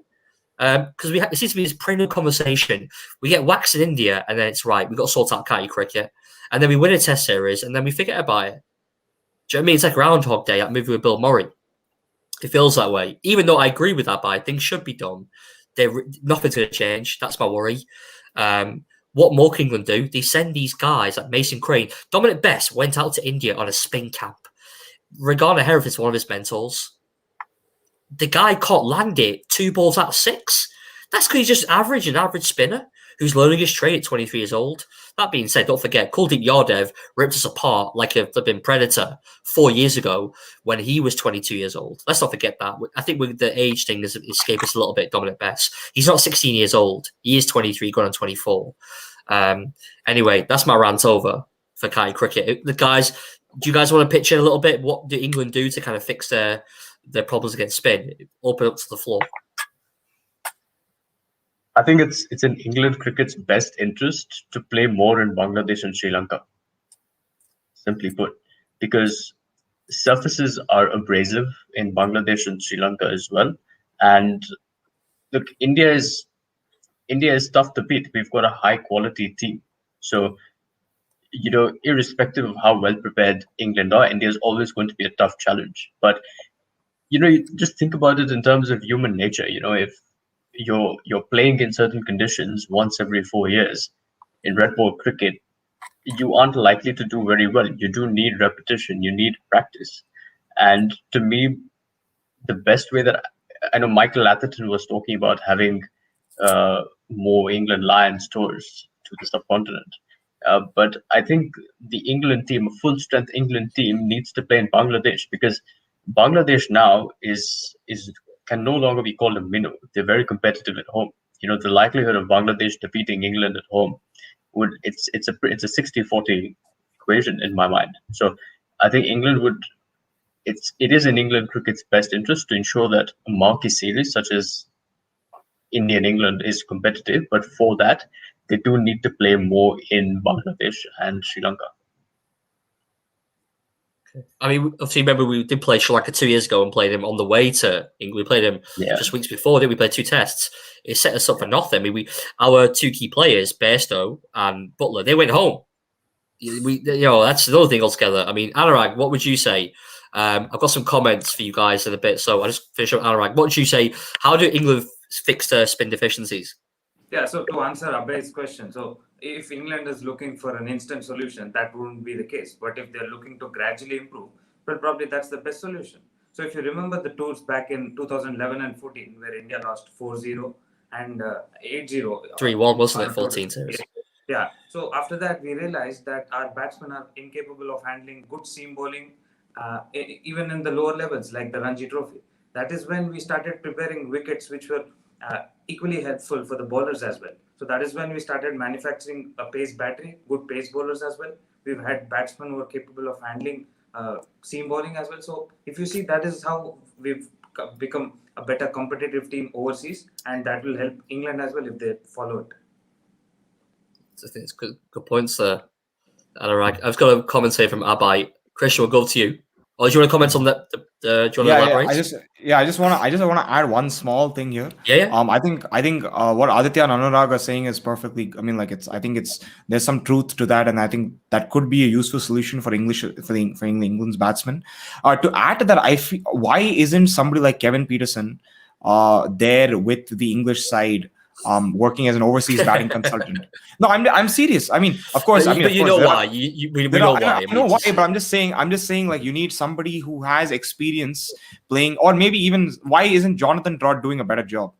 Because it seems to be this perennial conversation. We get waxed in India, and then it's right. We've got to sort out county cricket. And then we win a Test series, and then we forget about it. Do you know what I mean? It's like Groundhog Day, that movie with Bill Murray. It feels that way. Even though I agree with that, but things should be done. Nothing's going to change. That's my worry. What more can England do? They send these guys like Mason Crane. Dominic Bess went out to India on a spin camp. Regarding Hereford is one of his mentors. The guy can't land it 2 balls out of 6. That's because he's just an average spinner who's learning his trade at 23 years old. That being said, don't forget, Kuldeep Yadav ripped us apart like a flipping predator 4 years ago when he was 22 years old. Let's not forget that. I think with the age thing has escaped us a little bit, Dominic Bess. He's not 16 years old. He is 23, going on 24. Anyway, that's my rant over for county cricket. The guys, do you guys want to pitch in a little bit? What do England do to kind of fix their problems against spin? Open up to the floor. I think it's in England cricket's best interest to play more in Bangladesh and Sri Lanka. Simply put, because surfaces are abrasive in Bangladesh and Sri Lanka as well. And look, India is tough to beat. We've got a high quality team. So, irrespective of how well prepared England are, India is always going to be a tough challenge. But, you just think about it in terms of human nature. If you're playing in certain conditions once every 4 years in red ball cricket, you aren't likely to do very well. You do need repetition, you need practice. And to me, the best way that I know Michael Atherton was talking about having more England Lions tours to the subcontinent. But I think the England team, a full strength England team, needs to play in Bangladesh, because Bangladesh now can no longer be called a minnow. They're very competitive at home. The likelihood of Bangladesh defeating England at home it's a 60-40 equation in my mind. So I think it is in England cricket's best interest to ensure that a marquee series such as India and England is competitive, but for that they do need to play more in Bangladesh and Sri Lanka. I mean, obviously, remember we did play Sri Lanka 2 years ago and played him on the way to England. We played him just weeks before, didn't we? Played 2 tests. It set us up for nothing. I mean, our 2 key players, Bairstow and Butler, they went home. That's another thing altogether. I mean, Anurag, what would you say? I've got some comments for you guys in a bit, so I'll just finish up Anurag. What would you say? How do England fix their spin deficiencies? Yeah, so to answer Abhay's question, so if England is looking for an instant solution, that wouldn't be the case. But if they're looking to gradually improve, well, probably that's the best solution. So if you remember the tours back in 2011 and 14, where India lost 4-0 and 8-0. 3-1, wasn't it? 14 series. Yeah. So after that, we realized that our batsmen are incapable of handling good seam bowling, even in the lower levels, like the Ranji Trophy. That is when we started preparing wickets which were equally helpful for the bowlers as well. So that is when we started manufacturing a pace battery, good pace bowlers as well. We've had batsmen who are capable of handling seam bowling as well. So if you see, that is how we've become a better competitive team overseas, and that will help England as well if they follow it. I think it's good points there, Anurag. I've got a comment here from Abai. Krishna, we'll go to you. Or do you want to comment on that? Do you want to elaborate? I just want to add one small thing here. Yeah. I think what Aditya and Anurag are saying is perfectly. I mean, there's some truth to that, and I think that could be a useful solution for England's batsmen. To add to that, I feel, why isn't somebody like Kevin Peterson there with the English side? Working as an overseas batting consultant. No, I'm serious. I mean, of course. But you know why. We know why. I know why, but I'm just saying, like, you need somebody who has experience playing, or maybe even why isn't Jonathan Trott doing a better job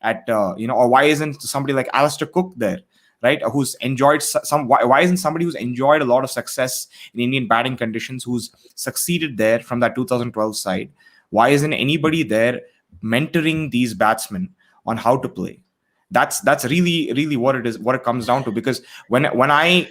at or why isn't somebody like Alistair Cook there, right? Who's enjoyed why isn't somebody who's enjoyed a lot of success in Indian batting conditions, who's succeeded there from that 2012 side? Why isn't anybody there mentoring these batsmen on how to play? That's really what it is, what it comes down to. Because when I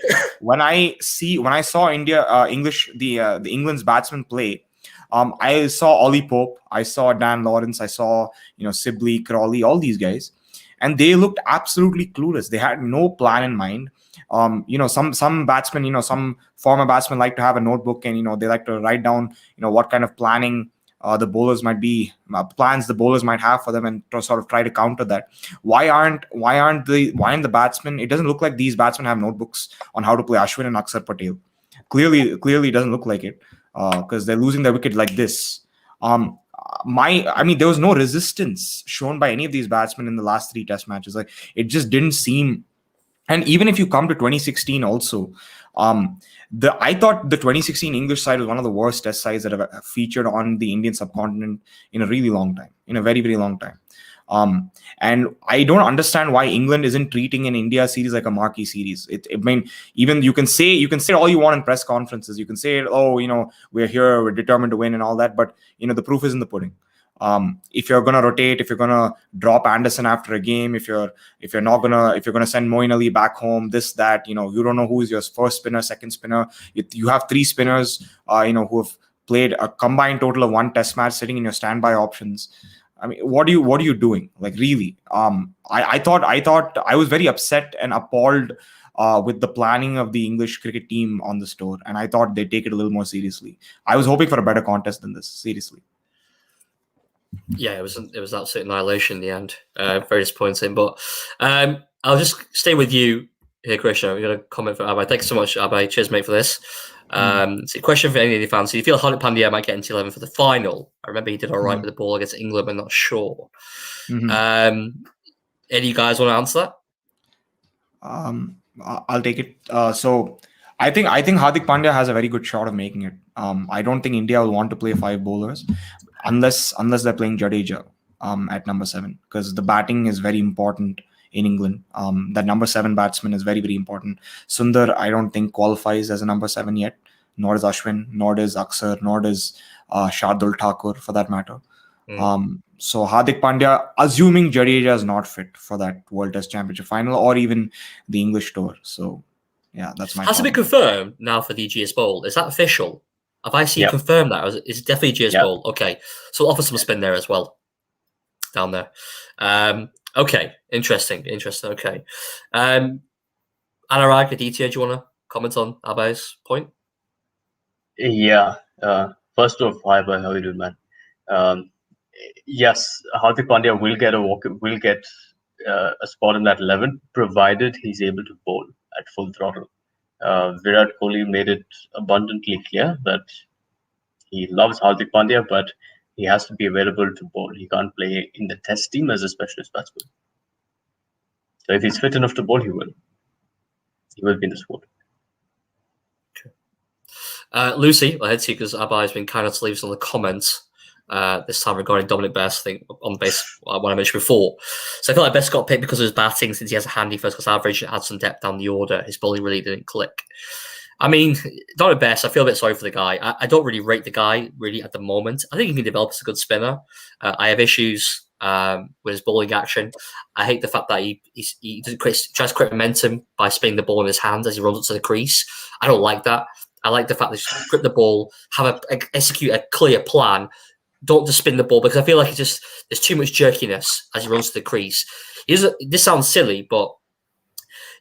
saw the England's batsmen play, I saw Ollie Pope, I saw Dan Lawrence, I saw Sibley, Crawley, all these guys, and they looked absolutely clueless. They had no plan in mind. Some batsmen, some former batsmen like to have a notebook, and they like to write down what kind of planning the bowlers might be, plans the bowlers might have for them, and to sort of try to counter that. Why aren't the batsmen? It doesn't look like these batsmen have notebooks on how to play Ashwin and Akshar Patel. Clearly, it doesn't look like it, because they're losing their wicket like this. There was no resistance shown by any of these batsmen in the last 3 test matches. Like, it just didn't seem. And even if you come to 2016 also, I thought the 2016 English side was one of the worst test sides that have featured on the Indian subcontinent in a really long time, in a very, very long time. And I don't understand why England isn't treating an India series like a marquee series. Even you can say all you want in press conferences. You can say, we're here, we're determined to win and all that, but the proof is in the pudding. If you're gonna rotate, if you're gonna drop Anderson after a game, if you're gonna send Moeen Ali back home, this, that, you don't know who is your first spinner, second spinner. You have 3 spinners, who have played a combined total of 1 test match sitting in your standby options. I mean, what are you doing? Like, really? I thought I was very upset and appalled with the planning of the English cricket team on this tour, and I thought they'd take it a little more seriously. I was hoping for a better contest than this, seriously. Yeah, it was absolute annihilation in the end. Very disappointing. But I'll just stay with you here, Krishna. We got a comment for Abai. Thanks so much, Abai. Cheers, mate, for this. It's a question for any of the fans. Do you feel Hardik Pandya might get into 11 for the final? I remember he did all right with the ball against England, but not sure. Any of you guys want to answer that? I'll take it. So I think Hardik Pandya has a very good shot of making it. I don't think India will want to play 5 bowlers unless they're playing Jadeja at number 7, because the batting is very important in England. That number 7 batsman is very, very important. Sundar, I don't think, qualifies as a number 7 yet. Nor does Ashwin, nor does Akshar, nor does Shardul Thakur, for that matter. So Hardik Pandya, assuming Jadeja is not fit for that World Test Championship final or even the English tour. So yeah, that's my. Has it been confirmed now for the GS Bowl? Is that official? Have I seen confirmed that? Or is it definitely GS Bowl? Okay, so we'll offer some spin there as well, down there. Okay, interesting. Okay, Anurag, Aditya, do you want to comment on Abai's point? Yeah, First off, hi, bye. How you doing, man? Yes, Hardik Pandya will get a spot in that 11, provided he's able to bowl at full throttle. Virat Kohli made it abundantly clear that he loves Hardik Pandya, but he has to be available to bowl. He can't play in the test team as a specialist batsman. So if he's fit enough to bowl, he will. He will be in the squad. Lucy, I'll head to you because Abba has been kind of to leave us on the comments this time regarding Dominic Best, I think, on the base what I mentioned before. So I feel like Best got picked because of his batting, since he has a handy first class average and had some depth down the order. His bowling really didn't click. I mean, Dominic Best, I feel a bit sorry for the guy. I don't really rate the guy really at the moment. I think he can develop as a good spinner. I have issues with his bowling action. I hate the fact that he tries to create momentum by spinning the ball in his hands as he runs up to the crease. I don't like that. I like the fact that you grip the ball, execute a clear plan. Don't just spin the ball, because I feel like there's too much jerkiness as he runs to the crease. This sounds silly, but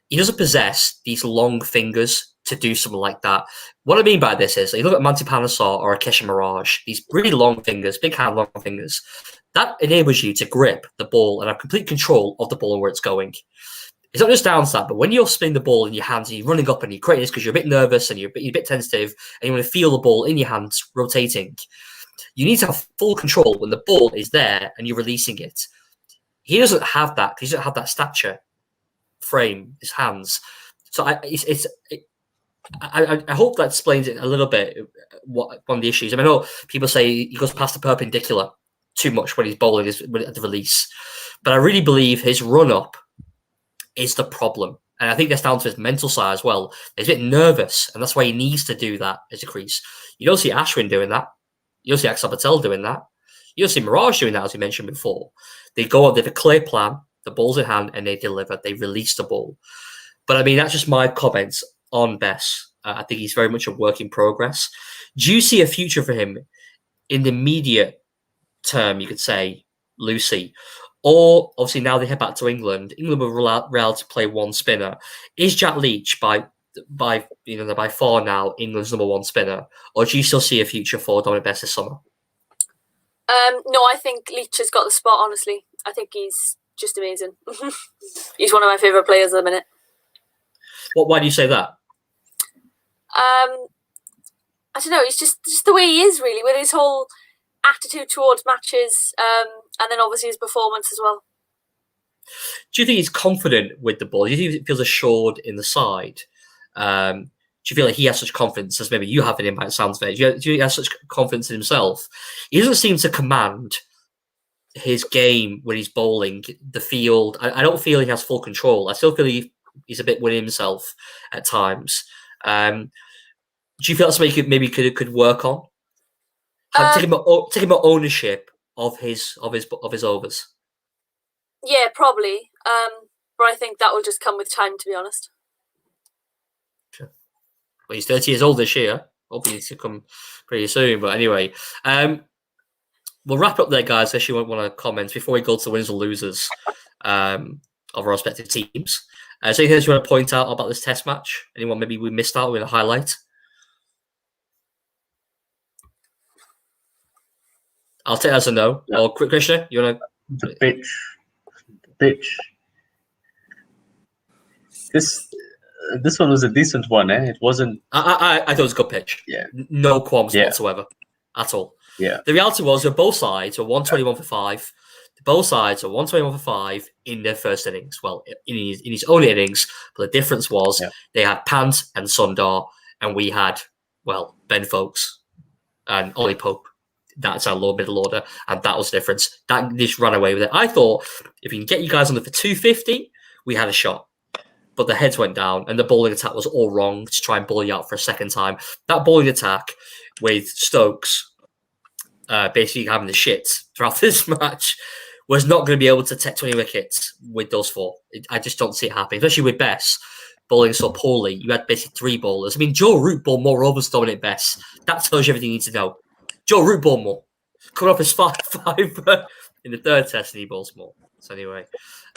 he doesn't possess these long fingers to do something like that. What I mean by this is, you look at Manti Panasar or Akesh Mirage, these really long fingers, big hand long fingers, that enables you to grip the ball and have complete control of the ball and where it's going. It's not just down to that, but when you're spinning the ball in your hands and you're running up and you're creating this because you're a bit nervous and you're a bit tentative and you want to feel the ball in your hands rotating, you need to have full control when the ball is there and you're releasing it. He doesn't have that. He doesn't have that stature frame, his hands. So I hope that explains it a little bit, what one of the issues. I mean, I know people say he goes past the perpendicular too much when he's bowling at the release, but I really believe his run-up is the problem. And I think that's down to his mental side as well. He's a bit nervous, and that's why he needs to do that as a crease. You don't see Ashwin doing that. You don't see Axel Patel doing that. You don't see Mirage doing that, as we mentioned before. They go out, they have a clear plan, the ball's in hand, and they deliver. They release the ball. But I mean, that's just my comments on Bess. I think he's very much a work in progress. Do you see a future for him in the immediate term, you could say, Lucy? Or obviously now they head back to England. England will allowed to play one spinner. Is Jack Leach by far now England's number one spinner, or do you still see a future for Dominic Bess this summer? No, I think Leach has got the spot. Honestly, I think he's just amazing. He's one of my favourite players at the minute. Why do you say that? I don't know. It's just the way he is, really, with his whole attitude towards matches, and then obviously his performance as well. Do you think he's confident with the ball? Do you think he feels assured in the side? Do you feel like he has such confidence as maybe you have in him by the sounds of it? Do you think he has such confidence in himself? He doesn't seem to command his game when he's bowling the field. I don't feel he has full control. I still feel he's a bit winning himself at times. Do you feel that's something maybe could work on? Take him ownership of his overs. Yeah, probably. But I think that will just come with time, to be honest. Sure. Well, he's 30 years old this year. Hopefully he's to come pretty soon. But anyway, we'll wrap up there, guys. Unless you want to comment before we go to the winners or losers of our respective teams. So anything else you want to point out about this test match? Anyone maybe we missed out with a highlight? I'll take that as a no. Yeah. Or Krishna, you want to? The pitch. This one was a decent one, eh? It wasn't. I thought it was a good pitch. Yeah. No qualms whatsoever at all. Yeah. The reality was that both sides were 121 for 5. Both sides were 121 for 5 in their first innings. Well, in his own innings, but the difference was they had Pant and Sundar, and we had, Ben Folkes and Ollie Pope. That's our low middle order, and that was the difference. That just ran away with it. I thought if we can get you guys under for 250, we had a shot. But the heads went down, and the bowling attack was all wrong to try and bowl you out for a second time. That bowling attack with Stokes basically having the shits throughout this match was not going to be able to take 20 wickets with those 4. I just don't see it happening, especially with Bess bowling so poorly. You had basically 3 bowlers. I mean, Joe Root bowled more overs than Dominic Bess. That tells you everything you need to know. Joe Root bowled more. Coming off his 5 in the third test, and he bowls more. So anyway,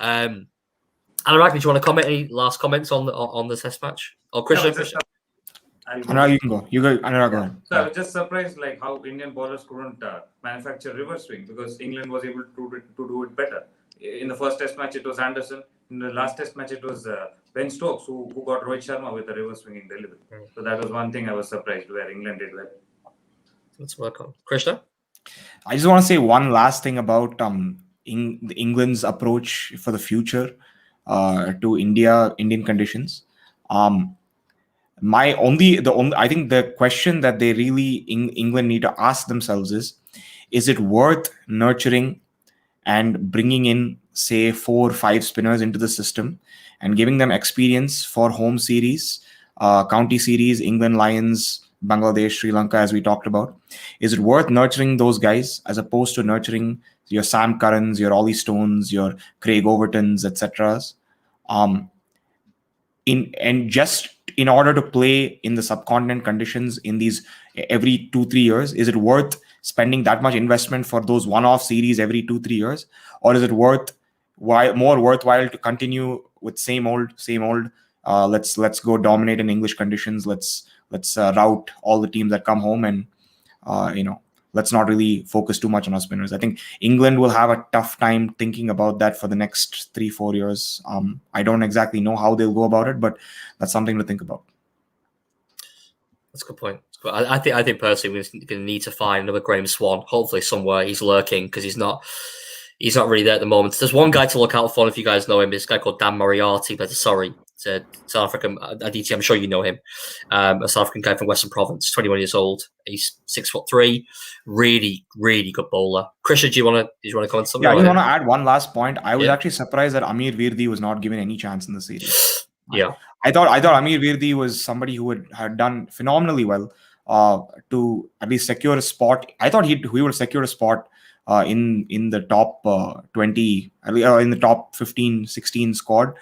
Anurag, did you want to comment? Any last comments on the test match? Or Krishna? I'll go. Anurag, you can go. You go, Anurag, go ahead. So I was just surprised like how Indian bowlers couldn't manufacture reverse swing because England was able to do it better. In the first Test match, it was Anderson. In the last Test match, it was Ben Stokes who got Rohit Sharma with a reverse swinging delivery. So that was one thing I was surprised where England did well. Let's work on Krishna. I just want to say one last thing about England's approach for the future to Indian conditions. I think the question that they really England need to ask themselves is it worth nurturing and bringing in, say, 4 or 5 spinners into the system and giving them experience for home series, county series, England Lions, Bangladesh, Sri Lanka, as we talked about? Is it worth nurturing those guys as opposed to nurturing your Sam Currans, your Ollie Stones, your Craig Overtons, etc.? Just in order to play in the subcontinent conditions in these every 2-3 years, is it worth spending that much investment for those one-off series every 2-3 years, or is it more worthwhile to continue with same old? Let's go dominate in English conditions. Let's rout all the teams that come home, and let's not really focus too much on our spinners. I think England will have a tough time thinking about that for the next 3-4 years. I don't exactly know how they'll go about it, but that's something to think about. That's a good point. I think personally we're going to need to find another Graham Swan. Hopefully somewhere he's lurking because he's not really there at the moment. There's one guy to look out for if you guys know him. This guy called Dan Moriarty, but sorry, it's a South African. Aditya, I'm sure you know him. A South African guy from Western Province, 21 years old. He's 6'3", really, really good bowler. Krishna, do you want to comment on something? Yeah, I just want to add one last point. I was actually surprised that Amir Virdi was not given any chance in the series. Yeah, I thought Amir Virdi was somebody who had done phenomenally well to at least secure a spot. I thought he would secure a spot in the top 20, in the top 15, 16 squad.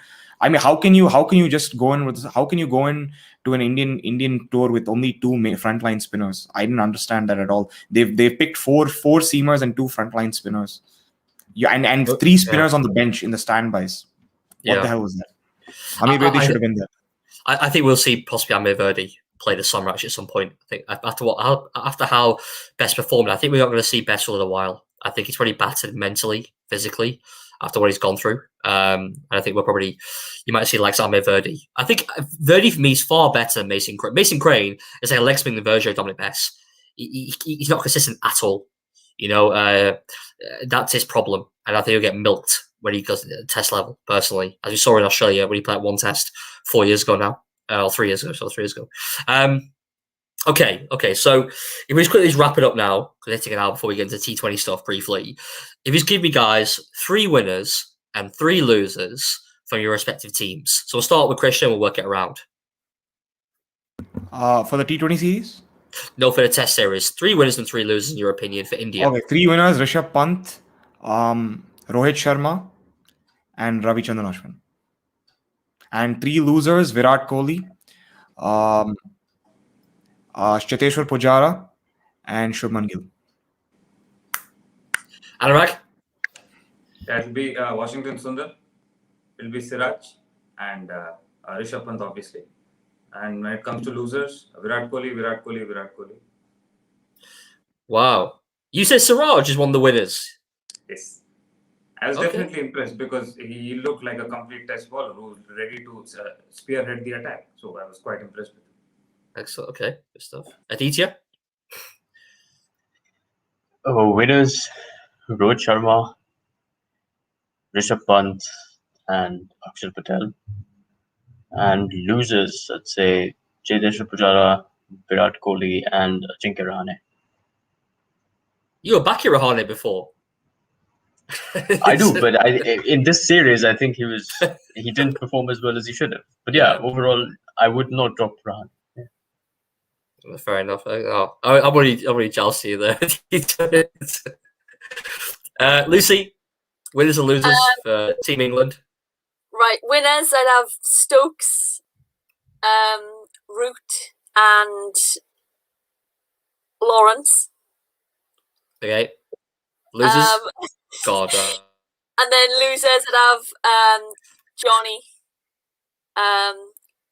I mean, how can you just go in with this? How can you go in to an Indian tour with only 2 frontline spinners? I didn't understand that at all. They've picked four seamers and 2 frontline spinners. Yeah, and 3 spinners on the bench in the standbys. What the hell was that? Amir Virdi should have been there. I think we'll see possibly Amir Virdi play the Sunrise at some point. I think after how Best performed, I think we're not going to see Best for a little while. I think he's probably battered mentally, physically after what he's gone through. And I think you might see like Amir Virdi. I think Virdi for me is far better than Mason Crane. Mason Crane is like a leg spinning version of Dominic Bess. He's not consistent at all. That's his problem. And I think he'll get milked when he goes to the Test level, personally, as we saw in Australia when he played 1 Test 4 years ago now, or 3 years ago. So 3 years ago. Okay. So if we just quickly wrap it up now, because let's take it out before we get into T20 stuff briefly. If you just give me, guys, 3 winners and 3 losers from your respective teams. So we'll start with Krishna and we'll work it around. For the T20 series? No, for the Test series. 3 winners and 3 losers in your opinion for India. Okay, 3 winners: Rishabh Pant, Rohit Sharma, and Ravichandran Ashwin. And 3 losers: Virat Kohli, Cheteshwar Pujara, and Shubman Gill. Anurag? It'll be Washington Sundar, it'll be Siraj, and Rishabh Pant, obviously. And when it comes to losers, Virat Kohli. Wow. You said Siraj is one of the winners. Yes. I was definitely impressed because he looked like a complete Test bowler who was ready to spearhead the attack. So I was quite impressed with him. Excellent. Okay. Good stuff. Aditya? Winners: Rohit Sharma, Rishabh Pant, and Akshar Patel. And losers, I'd say Cheteshwar Pujara, Virat Kohli, and Ajinkya Rahane. You were backing Rahane before. I do, but in this series, I think he didn't perform as well as he should have. But overall, I would not drop Rahane. Yeah. Fair enough. I'm already jealous of you there. Lucy, winners and losers for Team England. Right, winners, I'd have Stokes, Root, and Lawrence. Okay. Losers? God. And then losers, I'd have Johnny,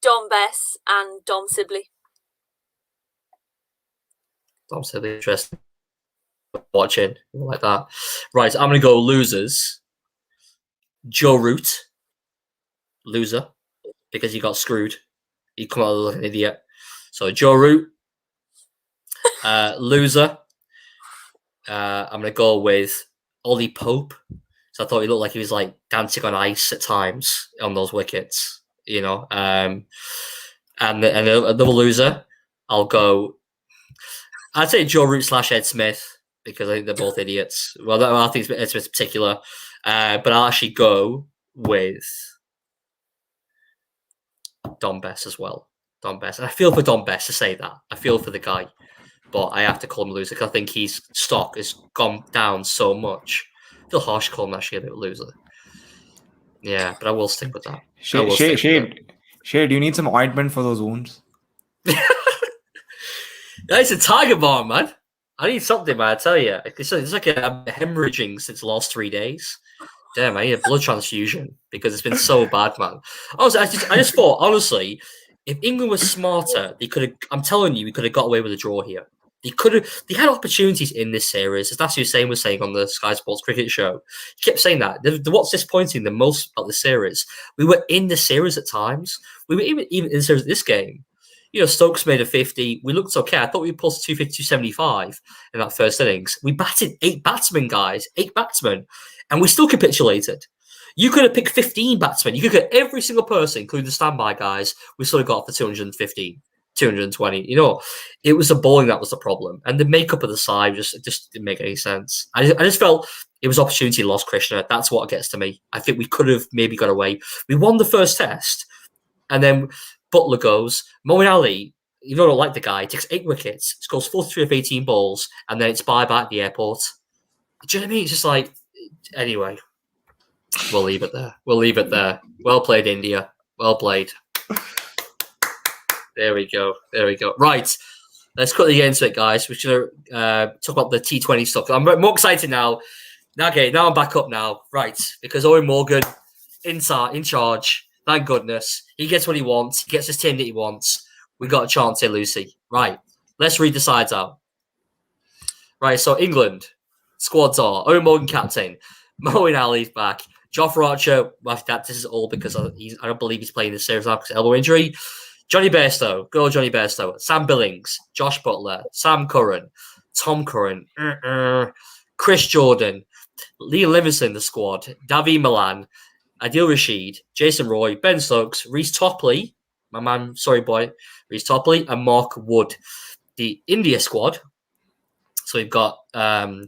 Dom Bess, and Dom Sibley. obviously interesting watching like that. Right, I'm going to go losers. Joe Root, loser, because he got screwed. He come out like an idiot. So Joe Root, loser. I'm going to go with Ollie Pope. So I thought he looked like he was like dancing on ice at times on those wickets, you know. And another loser, I'll go. I'd say Joe Root / Ed Smith because I think they're both idiots. Well, I think Ed Smith in particular, but I'll actually go with Don Best as well. Don Best, and I feel for Don Best to say that. I feel for the guy, but I have to call him a loser because I think his stock has gone down so much. I feel harsh to call him actually a bit of a loser. Yeah, but I will stick with that. Shade, do you need some ointment for those wounds? It's a tiger bomb, man. I need something, man. I tell you, it's like a hemorrhaging since the last 3 days. Damn, I need a blood transfusion because it's been so bad, man. Also, I just thought, honestly, if England was smarter, they could have. I'm telling you, we could have got away with a draw here. They had opportunities in this series, as that's what Hussein was saying on the Sky Sports Cricket Show. He kept saying that. What's disappointing the most about the series? We were in the series at times. We were even in the series of this game. You know, Stokes made a 50. We looked okay. I thought we posted 250, 275 in that first innings. We batted 8 batsmen, guys. 8 batsmen. And we still capitulated. You could have picked 15 batsmen. You could get every single person, including the standby guys. We sort of got for 215, 220. You know, it was the bowling that was the problem. And the makeup of the side just didn't make any sense. I just felt it was opportunity lost, Krishna. That's what gets to me. I think we could have maybe got away. We won the first test. And then Butler goes. Moeen Ali, you don't like the guy, takes 8 wickets, scores 43 of 18 balls, and then it's bye-bye at the airport. Do you know what I mean? It's just like, anyway, we'll leave it there. Well played, India. Well played. There we go. Right. Let's quickly get into it, guys. We're going to talk about the T20 stuff. I'm more excited now. Okay, now I'm back up now. Right. Because Owen Morgan, in charge. Thank goodness. He gets what he wants. He gets his team that he wants. We got a chance here, Lucy. Right. Let's read the sides out. Right. So England squads are Owen Morgan captain. Moeen Ali's back. Jofra Archer. Well, this is all because I don't believe he's playing this series now because of elbow injury. Johnny Bairstow. Go Johnny Bairstow. Sam Billings. Josh Butler. Sam Curran. Tom Curran. Chris Jordan. Lee Livingston, the squad. Davi Milan. Adil Rashid, Jason Roy, Ben Stokes, Reece Topley, my man, sorry boy, Reece Topley, and Mark Wood. The India squad. So we've got Virat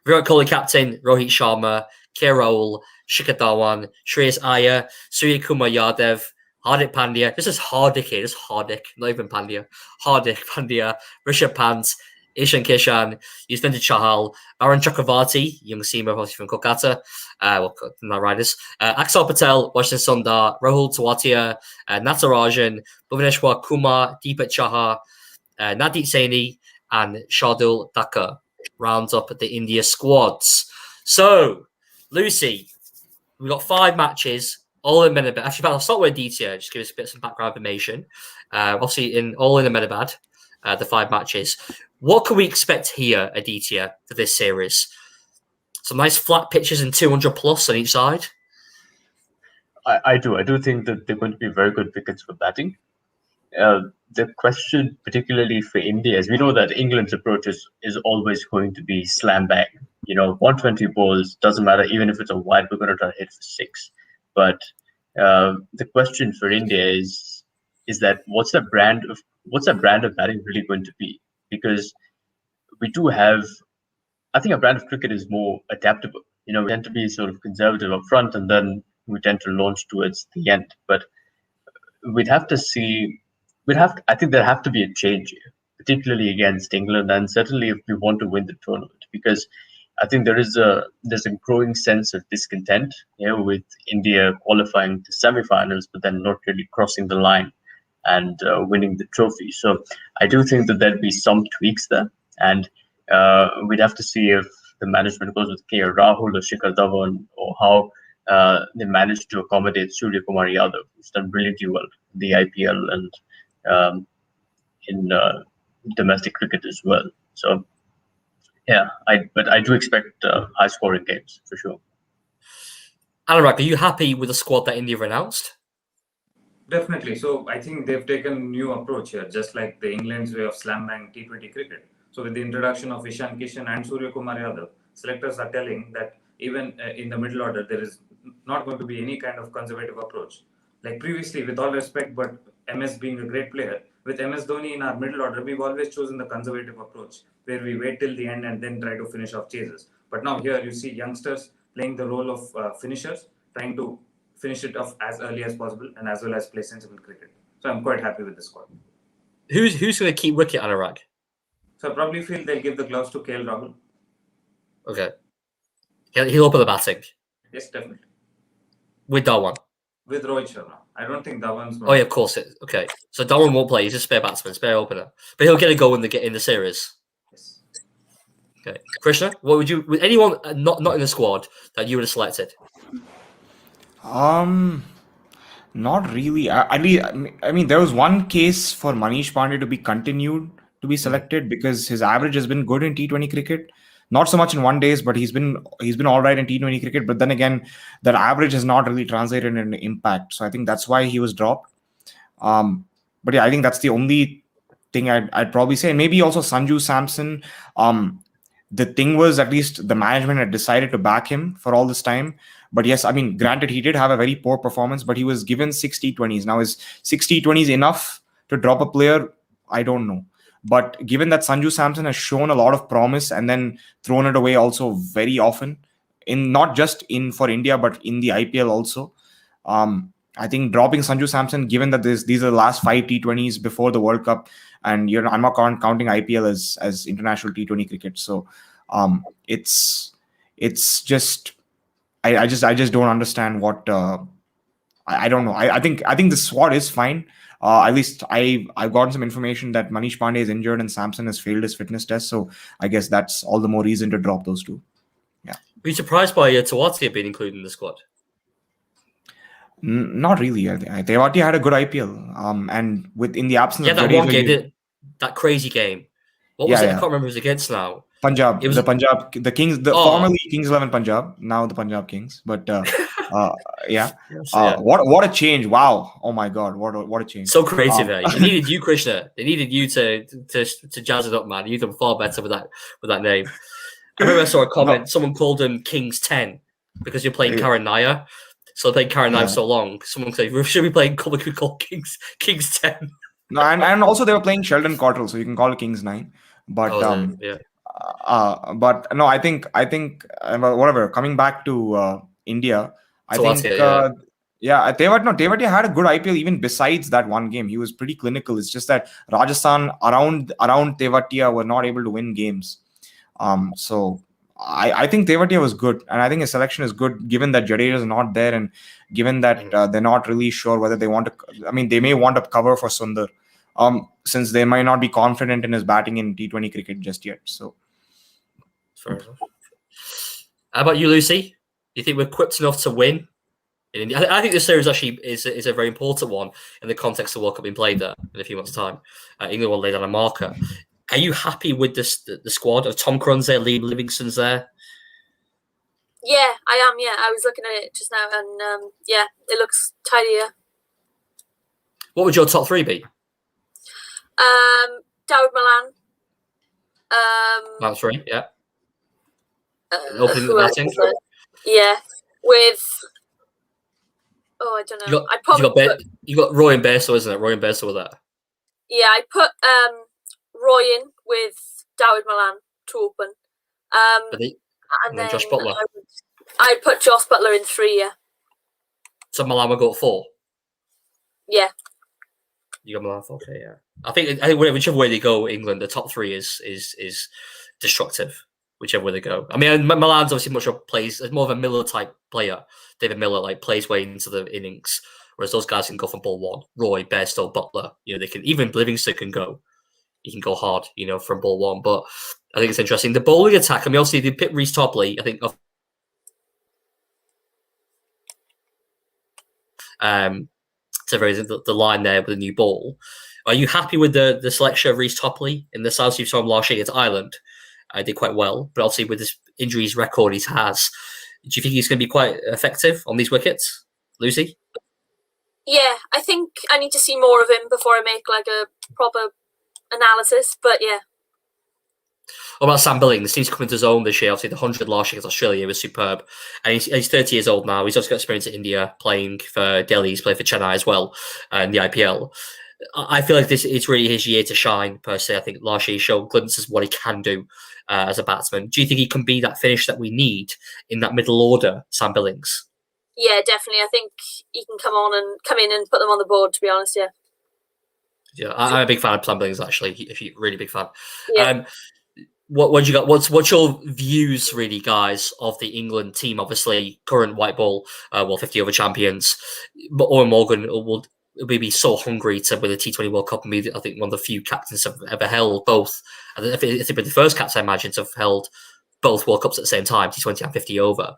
Kohli captain, Rohit Sharma, K. Rahul, Shikhar Dhawan, Shreyas Iyer, Surya Kumar Yadav, Hardik Pandya. This is Hardik here. This is Hardik, not even Pandya. Hardik Pandya, Rishabh Pant, Ishan Kishan, Yuzvendra Chahal, Varun Chakravarti, young seamer obviously from Kolkata, not riders, Axel Patel, Washington Sundar, Rahul Tewatia, Natarajan, Bhuvaneshwar Kumar, Deepak Chahar, Nadeep Saini, and Shardul Thakur rounds up at the India squads. So, Lucy, we've got 5 matches, all in Ahmedabad. Actually, I'll start with Aditya, just give us a bit of some background information. Obviously, all in Ahmedabad, the 5 matches. What can we expect here, Aditya, for this series? Some nice flat pitches and 200 plus on each side. I do think that they're going to be very good wickets for batting. The question, particularly for India, is we know that England's approach is always going to be slam bang. 120 balls, doesn't matter, even if it's a wide, we're going to try to hit for 6. But the question for India is that what's that brand of batting really going to be? Because we do have, I think our brand of cricket is more adaptable. We tend to be sort of conservative up front and then we tend to launch towards the end. But I think there have to be a change here, particularly against England and certainly if we want to win the tournament, because I think there's a growing sense of discontent, with India qualifying to semi-finals, but then not really crossing the line and winning the trophy. So I do think that there'd be some tweaks there, and we'd have to see if the management goes with K. Rahul or Shikhar Dhawan, or how they manage to accommodate Surya Kumar Yadav, who's done brilliantly well in the IPL and in domestic cricket as well. So yeah, but I do expect high scoring games for sure. Anurag, are you happy with the squad that India have announced? Definitely. So I think they've taken a new approach here, just like the England's way of slam bang T20 cricket. So with the introduction of Ishan Kishan and Surya Kumar Yadav, selectors are telling that even in the middle order, there is not going to be any kind of conservative approach. Like previously, with all respect, but MS being a great player, with MS Dhoni in our middle order, we've always chosen the conservative approach, where we wait till the end and then try to finish off chases. But now here you see youngsters playing the role of finishers, trying to finish it off as early as possible and as well as play sensible cricket. So I'm quite happy with the squad. Who's going to keep wicket, Anurag? So I probably feel they'll give the gloves to KL Rahul. Okay. He'll open the batting. Yes, definitely. With Dhawan. With Rohit Sharma. I don't think Dhawan's Oh yeah, of course. Okay. So Dhawan won't play. He's a spare batsman, spare opener. But he'll get a go in the series. Yes. Okay. Krishna, what would you, with anyone not in the squad that you would have selected? Not really. I mean, there was one case for Manish Pandey to be continued to be selected because his average has been good in T20 cricket. Not so much in one days, but he's been all right in T20 cricket. But then again, that average has not really translated into impact. So I think that's why he was dropped. But yeah, I think that's the only thing I'd probably say. And maybe also Sanju Samson. The thing was, at least the management had decided to back him for all this time. But yes, I mean, granted, he did have a very poor performance, but he was given 6 T20s. Now, is 6 T20s enough to drop a player? I don't know. But given that Sanju Samson has shown a lot of promise and then thrown it away also very often, in not just in for India, but in the IPL also, I think dropping Sanju Samson, given that these are the last 5 T20s before the World Cup, and I'm not counting IPL as international T20 cricket. So it's just I just don't understand what I don't know. I think the squad is fine. At least I've gotten some information that Manish Pandey is injured and Samson has failed his fitness test. So I guess that's all the more reason to drop those two. Yeah. Were you surprised by Tawati being included in the squad? Not really. Tewati had a good IPL. And in the absence of that Jadeja, one game, that crazy game. What was it? I can't remember who it was against now. Punjab. It was the Kings, formerly Kings 11 Punjab, now the Punjab Kings. But yeah. What a change! Wow. Oh my God. What a change. So crazy there. They needed you, Krishna. They needed you to jazz it up, man. You done far better with that name. I remember I saw a comment. Someone called them Kings 10 because you're playing Karen Nair. So they played Karen Nair so long. Someone said, should we play called Kings 10? No, and also they were playing Sheldon Cottrell, so you can call it Kings 9. But but no, I think whatever. Coming back to India, I think Tewati had a good IPL even besides that one game. He was pretty clinical. It's just that Rajasthan around Tewatia were not able to win games. So I think Tewatia was good, and I think his selection is good given that Jadeja is not there, and given that they're not really sure whether they want to. I mean, they may want to cover for Sundar, since they might not be confident in his batting in T20 cricket just yet. So, fair enough. How about you, Lucy? You think we're equipped enough to win? I think this series actually is a very important one in the context of World Cup being played there in a few months' time. England will lay down a marker. Are you happy with the squad? Of Tom Crunn's there, Liam Livingston's there? Yeah, I am. Yeah, I was looking at it just now, and yeah, it looks tidier. What would your top 3 be? Dawid Malan. That's 3, yeah. Opening the batting. Yeah, with. Oh, I don't know. You got Roy and Bairstow, isn't it? Roy and Bairstow were there. Yeah, I put Roy in with Dawid Malan to open. And then Josh Butler. I'd put Josh Butler in 3, yeah. So Malan would go at 4? Yeah. You got Malan 4, okay, yeah. I think whichever way they go, England, the top 3 is destructive, whichever way they go. I mean, Malan's obviously plays more of a Miller type player. David Miller plays way into the innings, whereas those guys can go from ball 1. Roy, Bairstow, Butler, they can, even Livingston can go. He can go hard, from ball 1. But I think it's interesting. The bowling attack, I mean, obviously they picked Rees Topley, I think. To raise the line there with a new ball. Are you happy with the selection of Rees Topley in the South? You saw him last year against Ireland. Did quite well, but obviously with this injuries record he has, do you think he's going to be quite effective on these wickets, Lucy? Yeah, I think I need to see more of him before I make like a proper analysis. But yeah. What about Sam Billings? Seems to come into his own this year. Obviously, the 100 last year against Australia was superb. And he's 30 years old now. He's also got experience in India, playing for Delhi. He's played for Chennai as well in the IPL. I feel like it's really his year to shine, per se. I think last year he showed glimpses of what he can do as a batsman. Do you think he can be that finish that we need in that middle order, Sam Billings? Yeah, definitely. I think he can come in and put them on the board, to be honest, yeah. Yeah, I'm a big fan of Sam Billings, actually. If you're really big fan. Yeah. What you got? What's your views, really, guys, of the England team? Obviously, current white ball, 50 over champions. But Owen Morgan will be so hungry to win the T20 World Cup and be, I think, one of the few captains have ever held both. I think the first captain, I imagine, to have held both World Cups at the same time, T20 and 50 over.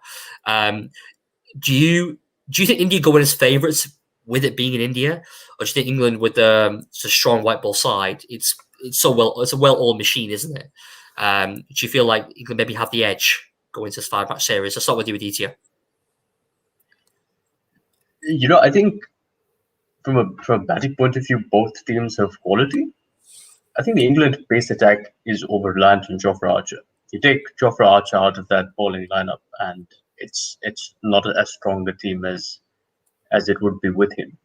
Do you think India go in as favourites with it being in India, or do you think England with a strong white ball side? It's a well-oiled machine, isn't it? Do you feel like you can maybe have the edge going into this 5-match series? I'll start with you, Aditya. I think from a batting point of view, both teams have quality. I think the England pace attack is over reliant on Jofra Archer. You take Jofra Archer out of that bowling lineup, and it's not as strong a team as it would be with him.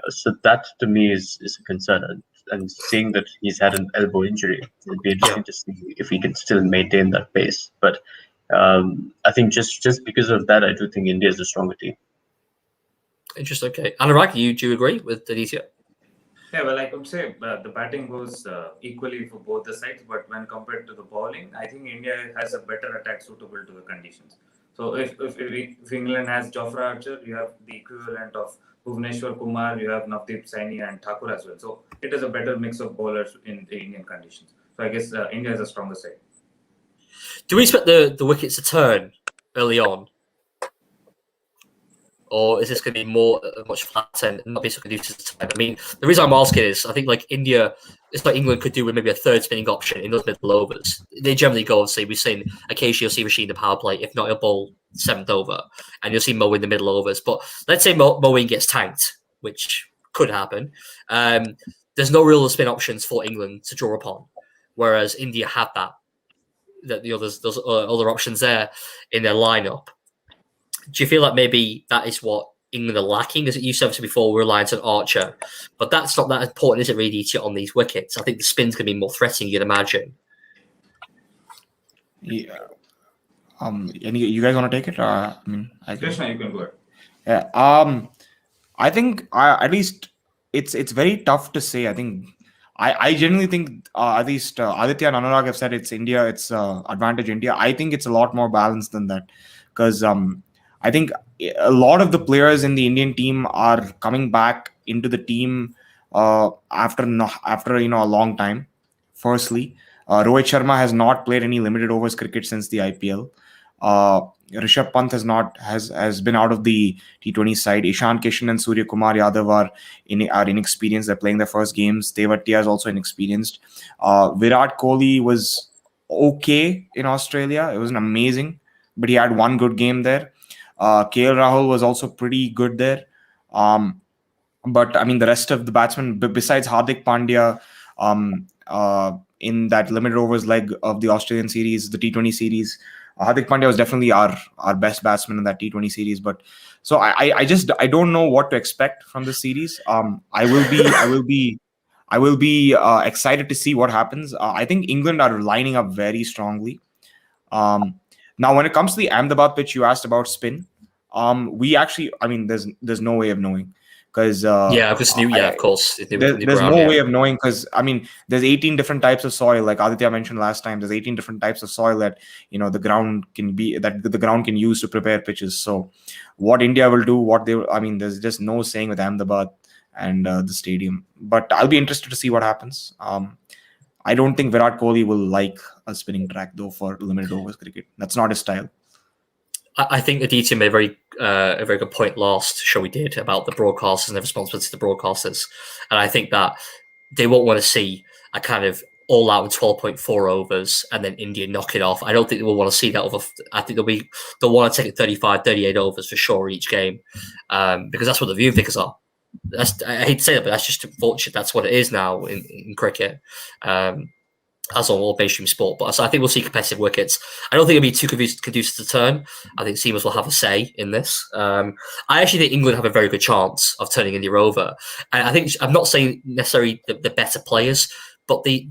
So that to me is a concern. And seeing that he's had an elbow injury, it'll be interesting to see if he can still maintain that pace. But I think just because of that, I do think India is a stronger team. Interesting. Okay, Anurag, do you agree with Aditya? Yeah, well, I could say the batting goes equally for both the sides, but when compared to the bowling, I think India has a better attack suitable to the conditions. So if England has Jofra Archer, you have the equivalent of Bhuvneshwar Kumar, you have Navdeep Saini and Thakur as well. So it is a better mix of bowlers in the Indian conditions. So I guess India is a stronger side. Do we expect the wickets to turn early on? Or is this going to be much flatter and not be so conducive to time? I mean, the reason I'm asking is I think like India, it's like England could do with maybe a third spinning option in those middle overs. They generally go, obviously, we've seen occasionally you'll see Rashid in the power play, if not he'll bowl 7th over, and you'll see Mo in the middle overs. But let's say Moeen gets tanked, which could happen. There's no real spin options for England to draw upon, whereas India had that there's other options there in their lineup. Do you feel like maybe that is what England are lacking? As you said before, we're reliant on Archer, but that's not that important, is it, really, on these wickets? I think the spin's going to be more threatening, you'd imagine. Yeah. You guys want to take it? Krishna, you can go ahead. Yeah. I think at least it's very tough to say. I think I genuinely think at least Aditya and Anurag have said it's India. It's advantage India. I think it's a lot more balanced than that, because I think a lot of the players in the Indian team are coming back into the team after a long time. Firstly, Rohit Sharma has not played any limited overs cricket since the IPL. Rishabh Pant has been out of the T20 side. Ishan Kishan and Surya Kumar Yadav are inexperienced. They're playing their first games. Tewatia is also inexperienced. Virat Kohli was okay in Australia. It wasn't amazing, but he had one good game there. KL Rahul was also pretty good there. But I mean, the rest of the batsmen, besides Hardik Pandya, in that limited overs leg of the Australian series, the T20 series, Hardik Pandya was definitely our best batsman in that T20 series. But so I don't know what to expect from this series. I will be excited to see what happens. I think England are lining up very strongly. Now, when it comes to the Ahmedabad pitch, you asked about spin. There's no way of knowing, because of course, there's no way of knowing, because there's 18 different types of soil, like Aditya mentioned last time. There's 18 different types of soil that the ground can use to prepare pitches. So what India will do, there's just no saying with Ahmedabad and the stadium. But I'll be interested to see what happens. I don't think Virat Kohli will like a spinning track, though, for limited overs cricket. That's not his style. I think Aditya made a very good point last show we did about the broadcasters and the responsibility of the broadcasters. And I think that they won't want to see a kind of all-out 12.4 overs and then India knock it off. I don't think they will want to see that. I think they'll want to take it 35, 38 overs for sure each game, because that's what the viewing figures are. I hate to say that, but that's just unfortunate. That's what it is now in cricket. As on all mainstream sport, but I think we'll see competitive wickets. I don't think it'll be too conducive to turn. I think seamers will have a say in this. I actually think England have a very good chance of turning India over, and I think I'm not saying necessarily the better players, but they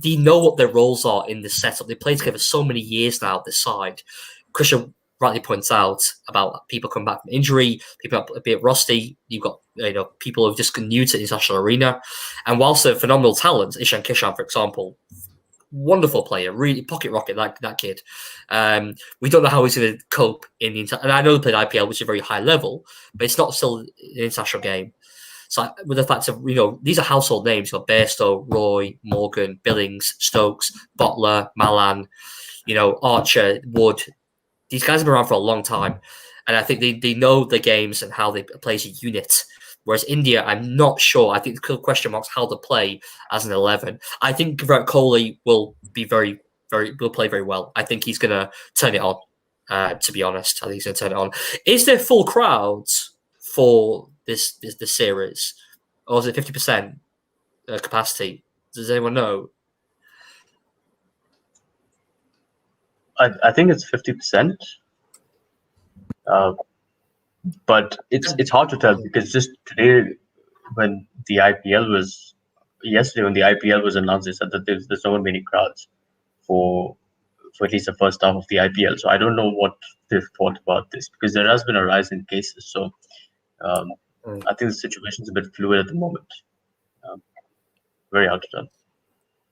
know what their roles are in this setup. They played together so many years now. This side, Krishna rightly points out about people coming back from injury, people are a bit rusty. You've got people who are just new to the international arena, and whilst they're phenomenal talent, Ishan Kishan, for example, wonderful player, really pocket rocket that kid. We don't know how he's going to cope in the and I know they played IPL, which is a very high level, but it's not still an international game. So with the fact of these are household names. You've got Bairstow, Roy, Morgan, Billings, Stokes, Bottler, Malan, Archer, Wood. These guys have been around for a long time, and I think they know the games and how they play as a unit. Whereas India, I'm not sure. I think the question marks how to play as an 11. I think Virat Kohli will be will play very well. I think he's going to turn it on. To be honest, I think he's going to turn it on. Is there full crowds for this series, or is it 50% capacity? Does anyone know? I think it's 50%, but it's hard to tell because just today, when the IPL was announced, they said that there's not going to be any crowds for at least the first half of the IPL. So I don't know what they've thought about this because there has been a rise in cases. So I think the situation's a bit fluid at the moment. Very hard to tell.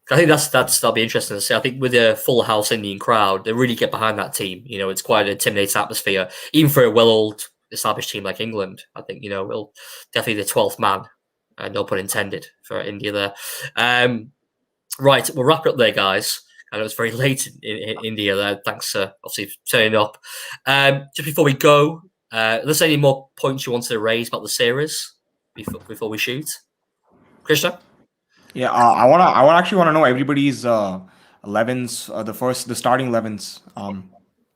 I think that'll be interesting to see. I think with a full house Indian crowd, they really get behind that team. It's quite an intimidating atmosphere, even for a well-old established team like England. I think it'll definitely the 12th man, no pun intended, for India there. Right, we'll wrap it up there, guys. I know it's very late in India there. Thanks, obviously, for turning up. Just before we go, there's any more points you wanted to raise about the series before we shoot, Krishna? Yeah, I actually want to know everybody's 11s, the starting 11s.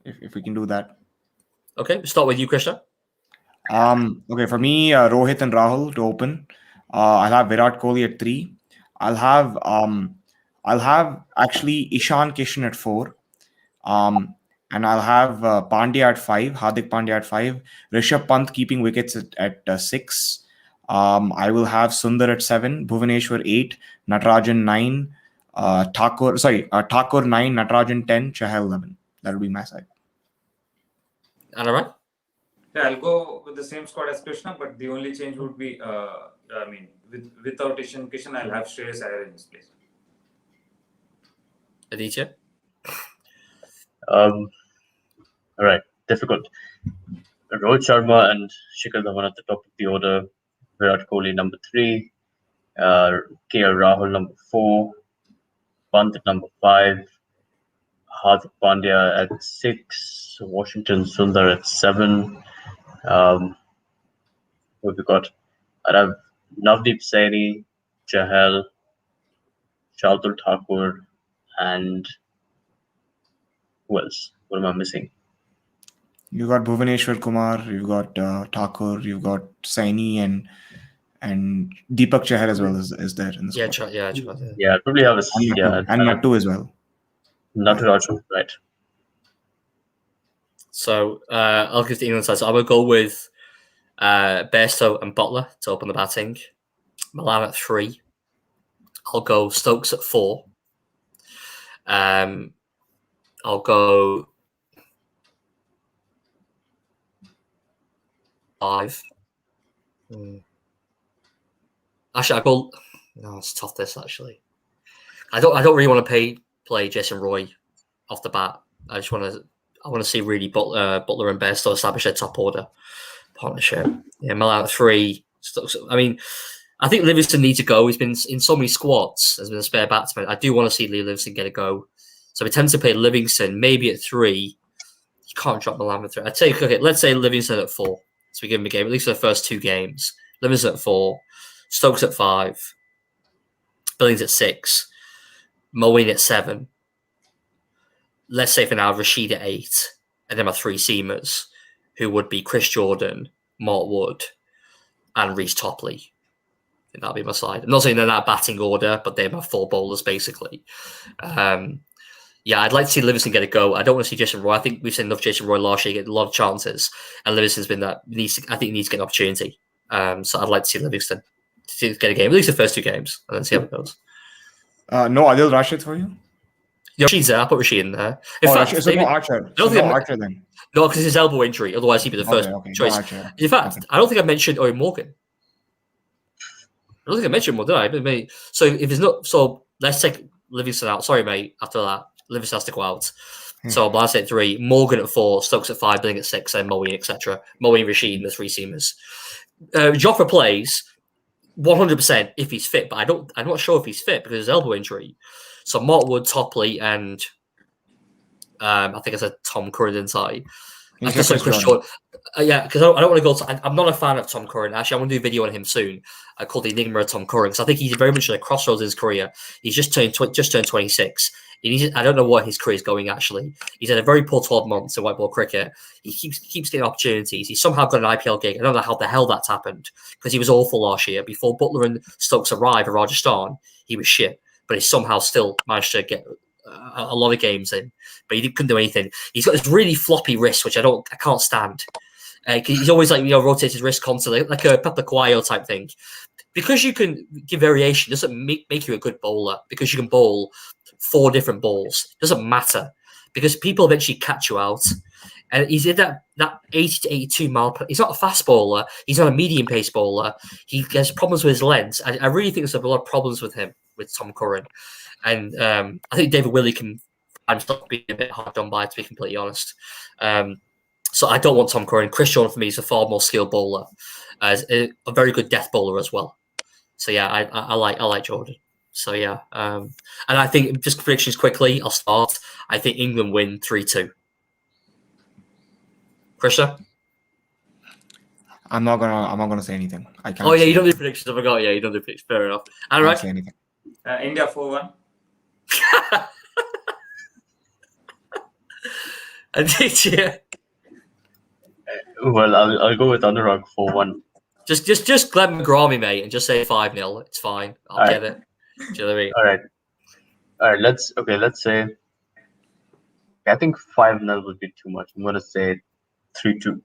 If we can do that. Okay, we'll start with you, Krishna. Okay, for me, Rohit and Rahul to open. I'll have Virat Kohli at 3. I'll have actually Ishan Kishan at 4. And I'll have Pandya at 5, Hardik Pandya at 5, Rishabh Pant keeping wickets at 6. I will have Sundar at 7, Bhuvaneshwar 8, Natarajan 9, Thakur 9, Natarajan 10, Chahal 11. That will be my side. Anurag? Yeah, I'll go with the same squad as Krishna, but the only change would be, without Ishan Kishan, I'll have Shreyas Iyer in his place. Aditya? All right, difficult. Rohit Sharma and Shikhar Dhawan at the top of the order. Virat Kohli number 3, KL Rahul number 4, Pant at number 5, Hardik Pandya at 6, Washington Sundar at 7. What have we got? I'd have Navdeep Saini, Chahal, Shardul Thakur, and who else? What am I missing? You've got Bhuvaneshwar Kumar, you've got Thakur, you've got Saini and Deepak Chahar as well is there in the squad. Yeah, I'd probably have and Nattu as well. Nattu, right. So I'll give the England side. So I will go with Bairstow and Bottler to open the batting. Malan at 3. I'll go Stokes at 4. I'll go 5. Actually, I go. No, it's tough. This actually, I don't really want to play Jason Roy off the bat. I want to see really Bottler and Bairstow establish their top order partnership. Yeah, Malan at 3. I mean, I think Livingston needs to go. He's been in so many squads. There's been a spare batsman. I do want to see Lee Livingston get a go. So we tend to play Livingston maybe at 3. You can't drop Malan at 3. I'd say, okay, let's say Livingston at 4. So we give him a game, at least for the first 2 games. Livingston at 4. Stokes at 5. Billings at 6, Moeen at 7. Let's say for now, Rashid at 8, and then my 3 seamers, who would be Chris Jordan, Mark Wood, and Reece Topley. I think that'll be my side. I'm not saying they're in that batting order, but they're my 4 bowlers basically. Yeah, I'd like to see Livingston get a go. I don't want to see Jason Roy. I think we've seen enough Jason Roy last year get a lot of chances, and Livingston's been that. I think he needs to get an opportunity. So I'd like to see Livingston to get a game, at least the first 2 games, and then see how it goes. No Adil Rashid for you? Yeah, Rashid's there. I put Rashid in there. In fact, Rashid, so no Archer. Archer then. No, because his elbow injury. Otherwise, he'd be the first choice. No In fact, I don't think I mentioned Owen Morgan. I don't think I mentioned one, did I? So if it's not, so let's take Livingston out. Sorry, mate. After that, Livingston has to go out. So Blast at 3, Morgan at 4, Stokes at 5, Billing at 6, and Moeen, etc. Moeen, Rashid, the 3 seamers. Jofra plays 100% if he's fit, but I'm not sure if he's fit because of his elbow injury. So Mark Wood, Topley, and I think I said Tom Curran inside. I just said Chris Jordan. Yeah, because I don't want to go to. I'm not a fan of Tom Curran. Actually, I want to do a video on him soon. I called the Enigma of Tom Curran because I think he's very much at a crossroads in his career. He's just turned 26. I don't know what his career is going. Actually, he's had a very poor 12 months in white ball cricket. He keeps getting opportunities. He's somehow got an IPL gig. I don't know how the hell that's happened because he was awful last year. Before Butler and Stokes arrived at Rajasthan, he was shit. But he somehow still managed to get a lot of games in, but he couldn't do anything. He's got this really floppy wrist, which I can't stand. He's always rotates his wrist constantly, like a Pepper Quayo type thing. Because you can give variation doesn't make you a good bowler. Because you can bowl 4 different balls doesn't matter. Because people eventually catch you out. And he's in that 80 to 82 mile. He's not a fast bowler. He's not a medium pace bowler. He has problems with his lens. I really think there's a lot of problems with him, with Tom Curran. And I think David Willey can stop being a bit hard done by, to be completely honest. So I don't want Tom Curran. Chris Jordan for me is a far more skilled bowler, a very good death bowler as well. So yeah, I like Jordan. So yeah, and I think just predictions quickly. I'll start. I think England win 3-2. Krishna? I'm not gonna say anything. I can't. Oh yeah, you don't do predictions. I forgot. Yeah, you don't do predictions. Fair enough. I can't say anything. India 4-1. Aditya. Well, I'll go with Anurag 4-1. Just Glenn McGrawmy, mate, and just say 5-0. It's fine. I'll get it. Do you know what I mean? All right. Let's say. I think 5-0 would be too much. I'm gonna say 3-2.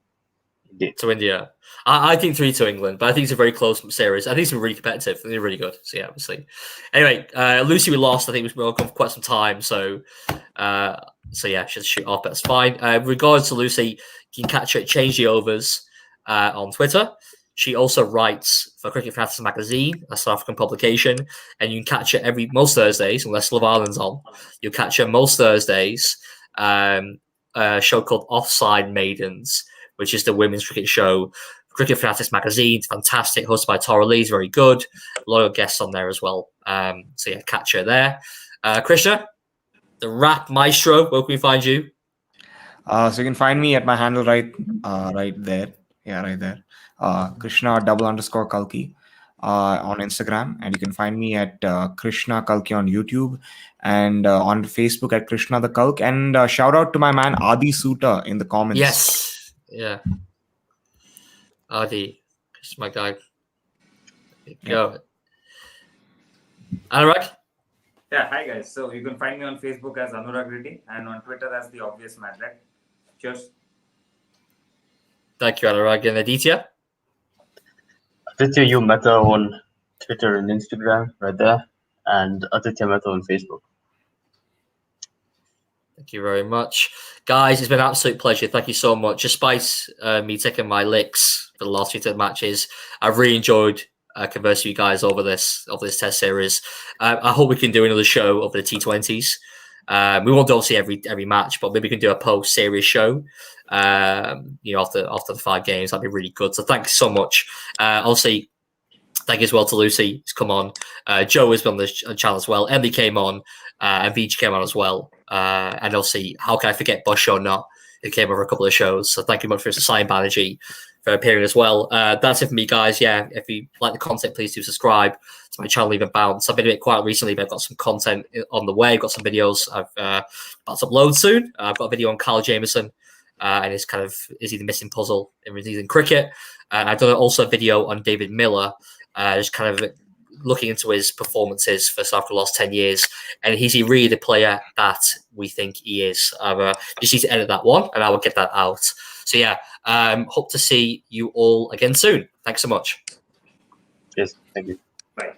To India. I think 3-2 England, but I think it's a very close series. I think it's really competitive. They're really good. So yeah, obviously. Anyway, Lucy, we lost. I think we've gone for quite some time. So yeah, she'll shoot off, but that's fine. Regards to Lucy, you can catch her at Change the Overs on Twitter. She also writes for Cricket Fantasy Magazine, a South African publication, and you can catch her most Thursdays, unless Love Island's on. You'll catch her most Thursdays. A show called Offside Maidens, which is the women's cricket show. Cricket Fanatics Magazine, it's fantastic, hosted by Tara Lee, very good. Loyal guests on there as well. So yeah, catch her there. Krishna, the rap maestro, where can we find you? So you can find me at my handle right there. Yeah, right there. Krishna _Kalki on Instagram, and you can find me at Krishna Kalki on YouTube and on Facebook at Krishna the Kalk. And shout out to my man Adi Suta in the comments. Yes, yeah, Adi, that's my guy. Go, Anurag. Yeah, hi guys. So you can find me on Facebook as Anurag Reddy and on Twitter as the obvious Mad Lad. Cheers. Thank you, Anurag. And Aditya? Aditya Mehta on Twitter and Instagram, right there, and Aditya Mehta on Facebook. Thank you very much. Guys, it's been an absolute pleasure. Thank you so much. Despite me taking my licks for the last few matches, I've really enjoyed conversing with you guys over this test series. I hope we can do another show over the T20s. We won't do obviously every match, but maybe we can do a post-series show. After the 5 games, that'd be really good. So thanks so much. Obviously, thank you as well to Lucy who's come on. Joe has been on the channel as well. Emily came on, and Beach came on as well. And obviously, how can I forget Bush or not? Who came over a couple of shows. So thank you much for Simon Banerjee for appearing as well. That's it for me, guys. Yeah, if you like the content, please do subscribe to my channel, Leave and Bounce. I've been a bit quiet recently, but I've got some content on the way. I've got some videos I've about to upload soon. I've got a video on Kyle Jameson and his kind of is he the missing puzzle in cricket. I've done also a video on David Miller, just kind of looking into his performances for South Africa the last 10 years, and is he really the player that we think he is? Just need to edit that one, and I will get that out. So yeah, hope to see you all again soon. Thanks so much. Yes, thank you. Bye.